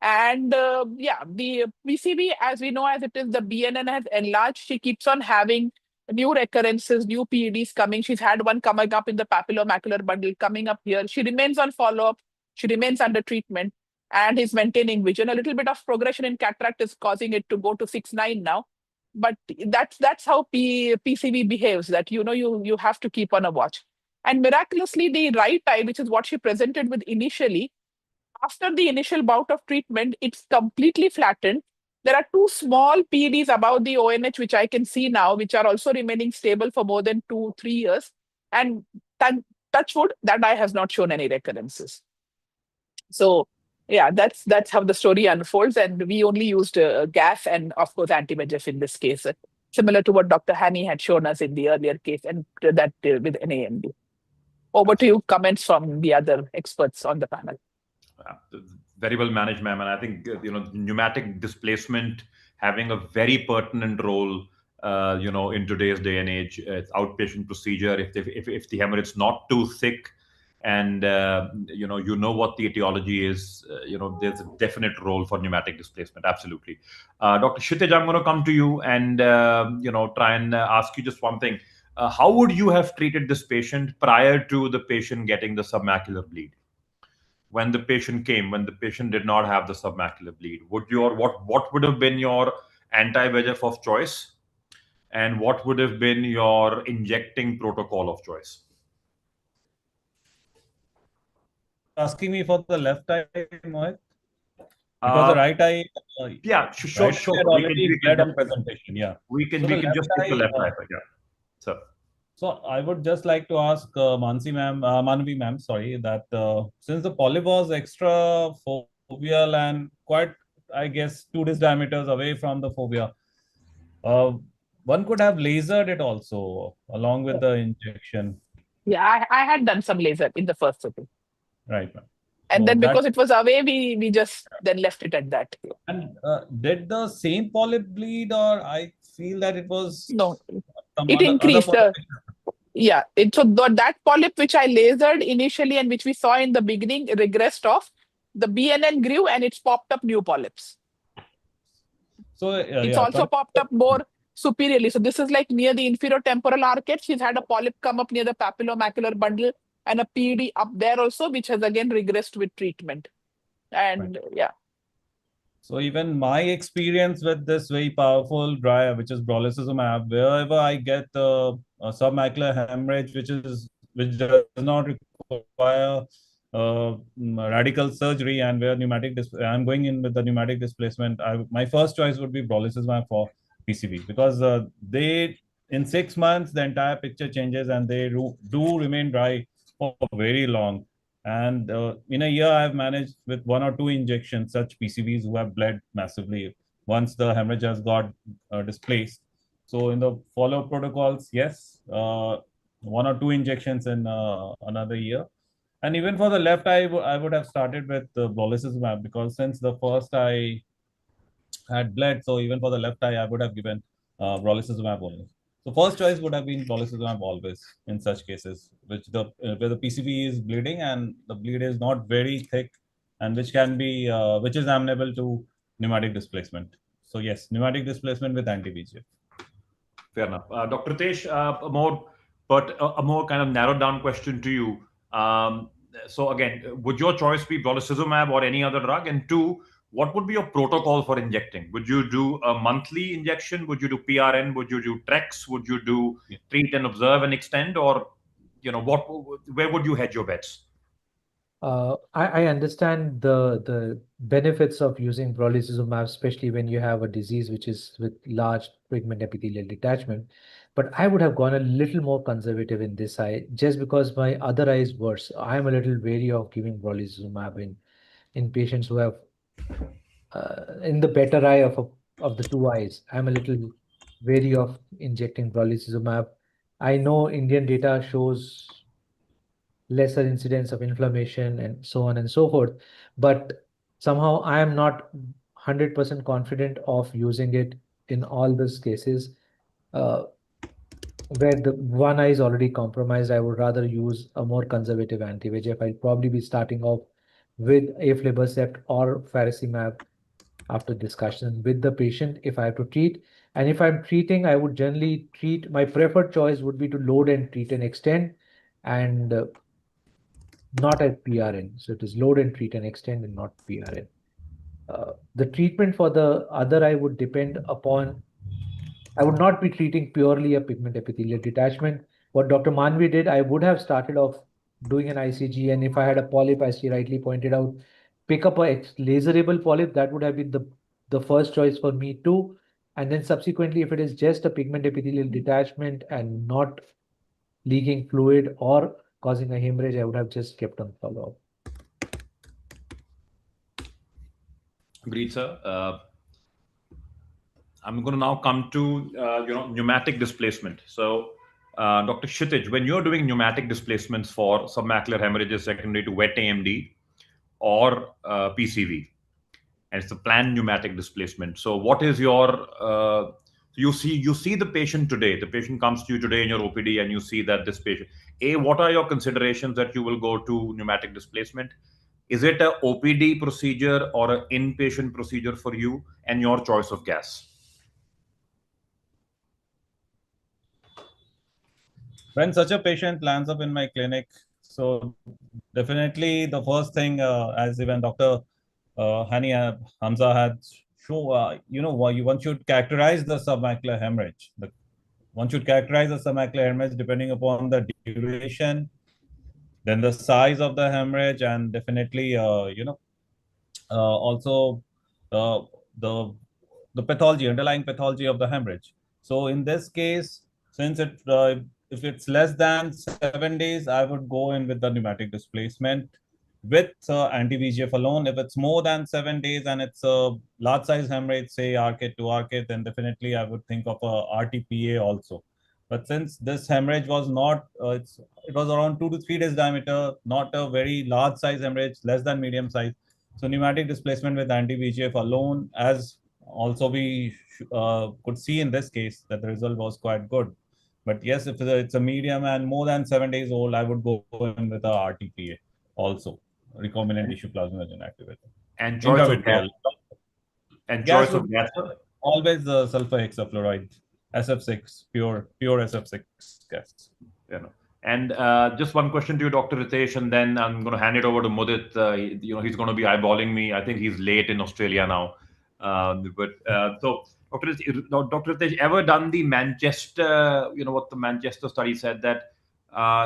And yeah, the PCV, as we know, as it is, the BNN has enlarged. She keeps on having new recurrences, new PEDs coming. She's had one coming up in the papillomacular bundle, coming up here. She remains on follow-up. She remains under treatment and is maintaining vision. A little bit of progression in cataract is causing it to go to 6/9 now. But that's how PCV behaves, that you have to keep on a watch. And miraculously, the right eye, which is what she presented with initially, after the initial bout of treatment, it's completely flattened. There are two small PEDs above the ONH, which I can see now, which are also remaining stable for more than 2-3 years. And touch wood, that eye has not shown any recurrences. So yeah, that's how the story unfolds. And we only used gas and, of course, anti-VEGF in this case, similar to what Dr. Hani had shown us in the earlier case, and that with NAMD. Over to you, comments from the other experts on the panel. Very well managed, ma'am. And I think, pneumatic displacement having a very pertinent role, in today's day and age. It's outpatient procedure. If the hemorrhage is not too thick, and what the etiology is, there's a definite role for pneumatic displacement. Absolutely. Dr. Kshitij, I'm going to come to you and try and ask you just one thing. How would you have treated this patient prior to the patient getting the submacular bleed? When the patient came, when the patient did not have the submacular bleed, what would have been your anti-VEGF of choice, and what would have been your injecting protocol of choice? Asking me for the left eye, Mohit? Because the right eye, yeah, sure. Right eye had already bled on presentation. Yeah, we can just take the left eye. Yeah, sir. So I would just like to ask Manvi ma'am, sorry, that since the polyp was extra foveal and quite, I guess, 2 disc diameters away from the fovea, one could have lasered it also along with the injection. Yeah, I had done some laser in the first sitting. Right, ma'am. And then because it was away, we just then left it at that. And did the same polyp bleed, or I feel that it was... No, it increased. Yeah, so that polyp which I lasered initially and which we saw in the beginning regressed off. The BNN grew and it's popped up new polyps. So it's also popped up more superiorly. So this is like near the inferior temporal arcade. She's had a polyp come up near the papillomacular bundle and a PED up there also, which has again regressed with treatment. And yeah. So even my experience with this very powerful dry eye, which is brolucizumab, wherever I get a submacular hemorrhage, which does not require radical surgery, and where I'm going in with the pneumatic displacement, my first choice would be brolucizumab for PCV, because in 6 months the entire picture changes and they do remain dry for very long. And in a year, I've managed with 1 or 2 injections such PCVs who have bled massively once the hemorrhage has got displaced. So in the follow-up protocols, yes, 1 or 2 injections in another year. And even for the left eye, I would have started with brolucizumab, because since the first eye had bled, so even for the left eye, I would have given brolucizumab only. So first choice would have been brolucizumab always in such cases, where the PCV is bleeding and the bleed is not very thick, and which is amenable to pneumatic displacement. So yes, pneumatic displacement with anti-VEGF. Fair enough. Dr. Tesh, a more kind of narrowed down question to you. So again, would your choice be brolucizumab or any other drug? And 2, what would be your protocol for injecting? Would you do a monthly injection? Would you do PRN? Would you do TREX? Would you do treat and observe and extend? Or, where would you hedge your bets? I understand the benefits of using brolucizumab, especially when you have a disease which is with large pigment epithelial detachment. But I would have gone a little more conservative in this eye, just because my other eye is worse. I am a little wary of giving brolucizumab in patients who have in the better eye of the 2 eyes. I'm a little wary of injecting brolucizumab. I know Indian data shows lesser incidence of inflammation and so on and so forth, but somehow I am not 100% confident of using it in all these cases. Where the one eye is already compromised, I would rather use a more conservative anti-VEGF. I'll probably be starting off with aflibercept or faricimab after discussion with the patient if I have to treat. And if I'm treating, I would generally treat, my preferred choice would be to load and treat and extend, and not at PRN. So it is load and treat and extend and not PRN. The treatment for the other eye would depend upon, I would not be treating purely a pigment epithelial detachment. What Dr. Manvi did, I would have started off doing an ICG, and if I had a polyp, as she rightly pointed out, pick up a laserable polyp, that would have been the first choice for me too. And then subsequently, if it is just a pigment epithelial detachment and not leaking fluid or causing a hemorrhage, I would have just kept on follow-up. Agreed, sir. I'm going to now come to pneumatic displacement. So, Dr. Kshitij, when you're doing pneumatic displacements for submacular hemorrhages secondary to wet AMD or PCV, and it's a planned pneumatic displacement. So, what is your you see the patient today. The patient comes to you today in your OPD, and you see that this patient. What are your considerations that you will go to pneumatic displacement? Is it a OPD procedure or an inpatient procedure for you, and your choice of gas? When such a patient lands up in my clinic, so definitely the first thing, as even Dr. Hani Hamza had shown, one should characterize the submacular hemorrhage. One should characterize the submacular hemorrhage depending upon the duration, then the size of the hemorrhage, and definitely, also uh, the the pathology, underlying pathology of the hemorrhage. So in this case, since if it's less than 7 days, I would go in with the pneumatic displacement with anti-VEGF alone. If it's more than 7 days and it's a large size hemorrhage, say arcade to arcade, then definitely I would think of a RTPA also. But since this hemorrhage was not, it was around 2 to 3 days diameter, not a very large size hemorrhage, less than medium size. So pneumatic displacement with anti-VEGF alone, as also we could see in this case, that the result was quite good. But yes, if it's a medium and more than 7 days old, I would go in with a RTPA also, recombinant tissue plasminogen activator. And choice of gas. And gas choice of gas. Always the sulfur hexafluoride, SF6, pure SF6 gas. And just one question to you, Dr. Ritesh, and then I'm going to hand it over to Mudit. He's going to be eyeballing me. I think he's late in Australia now. So, Dr. Ritesh, ever done the Manchester, what the Manchester study said, that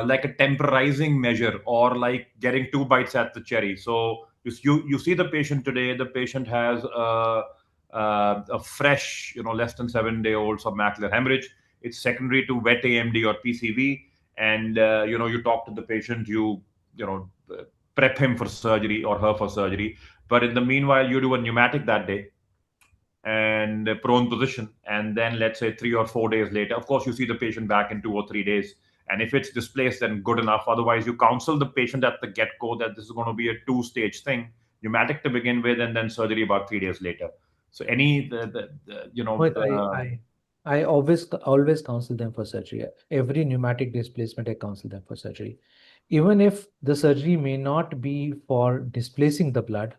like a temporizing measure, or like getting 2 bites at the cherry? So you see the patient today, the patient has a fresh, less than 7-day-old submacular hemorrhage. It's secondary to wet AMD or PCV. And you talk to the patient, you prep him for surgery or her for surgery, but in the meanwhile you do a pneumatic that day and prone position, and then let's say 3 or 4 days later, of course you see the patient back in 2 or 3 days, and if it's displaced, then good enough. Otherwise, you counsel the patient at the get-go that this is going to be a 2-stage thing, pneumatic to begin with, and then surgery about 3 days later. So I always counsel them for surgery. Every pneumatic displacement, I counsel them for surgery. Even if the surgery may not be for displacing the blood,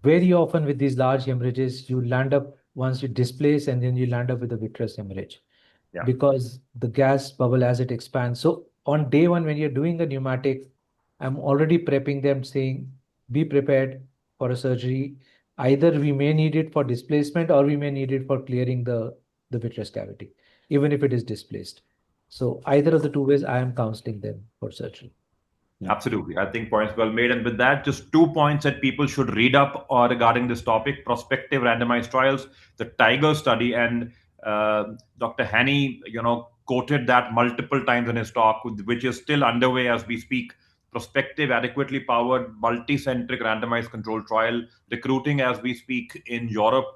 very often with these large hemorrhages, you land up, once you displace, and then you land up with a vitreous hemorrhage. Yeah. Because the gas bubble as it expands. So on day one, when you're doing the pneumatic, I'm already prepping them, saying, be prepared for a surgery. Either we may need it for displacement, or we may need it for clearing the vitreous cavity, even if it is displaced. So either of the 2 ways, I am counseling them for surgery. Absolutely. I think points well made. And with that, just 2 points that people should read up regarding this topic: prospective randomized trials, the Tiger study, and Dr. Hani, quoted that multiple times in his talk, which is still underway as we speak. Prospective, adequately powered, multi-centric randomized controlled trial, recruiting as we speak in Europe,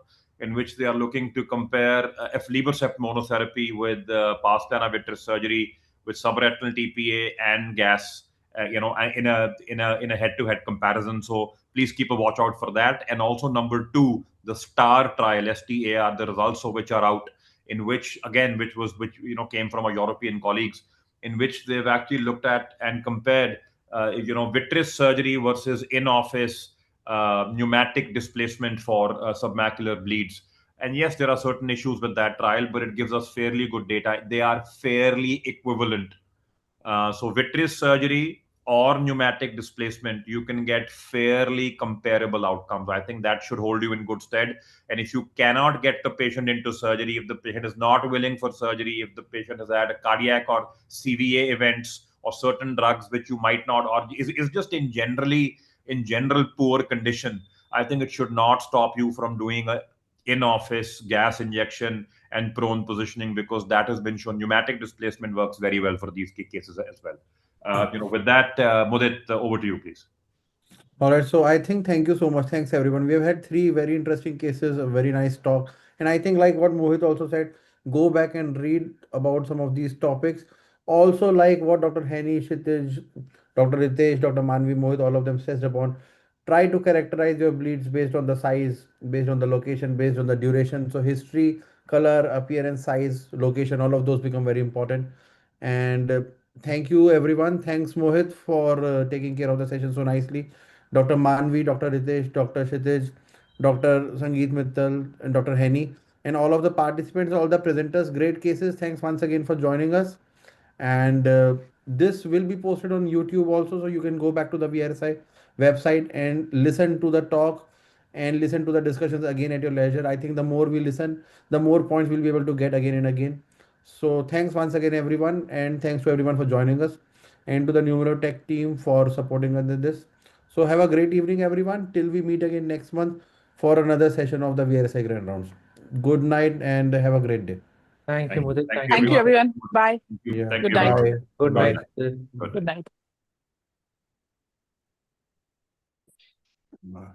in which they are looking to compare aflibercept monotherapy with pastana vitreous surgery with subretinal TPA and gas, in a head-to-head comparison. So please keep a watch out for that. And also number two, the STAR trial, STAR, the results of which are out, in which again, which came from our European colleagues, in which they've actually looked at and compared vitreous surgery versus in-office pneumatic displacement for submacular bleeds. And yes, there are certain issues with that trial, but it gives us fairly good data. They are fairly equivalent. So vitreous surgery or pneumatic displacement, you can get fairly comparable outcomes. I think that should hold you in good stead. And if you cannot get the patient into surgery, if the patient is not willing for surgery, if the patient has had a cardiac or CVA events or certain drugs which you might not, or is just in general poor condition, I think it should not stop you from doing a in-office gas injection and prone positioning, because that has been shown pneumatic displacement works very well for these cases as well. With that, Mudit, over to you, please. All right, so I think thank you so much. Thanks everyone. We have had three very interesting cases, a very nice talk. And I think like what Mohit also said, go back and read about some of these topics. Also like what Dr. Hani, Kshitij, Dr. Ritesh, Dr. Manvi, Mohit, all of them says upon. Try to characterize your bleeds based on the size, based on the location, based on the duration. So history, color, appearance, size, location, all of those become very important. And thank you everyone. Thanks Mohit for taking care of the session so nicely. Dr. Manvi, Dr. Ritesh, Dr. Kshitij, Dr. Sangeet Mittal, and Dr. Henny, and all of the participants, all the presenters. Great cases. Thanks once again for joining us. And this will be posted on YouTube also, so you can go back to the VRSI website and listen to the talk and listen to the discussions again at your leisure. I think the more we listen, the more points we'll be able to get again and again. So thanks once again, everyone, and thanks to everyone for joining us, and to the Numerotech team for supporting us in this. So have a great evening, everyone. Till we meet again next month for another session of the VRSI Grand Rounds. Good night and have a great day. Thank you, Mudit. Thank you, everyone. Bye. Thank you. Yeah. Thank Good you very night. much. Bye. Good Bye. night. Good night. Bye.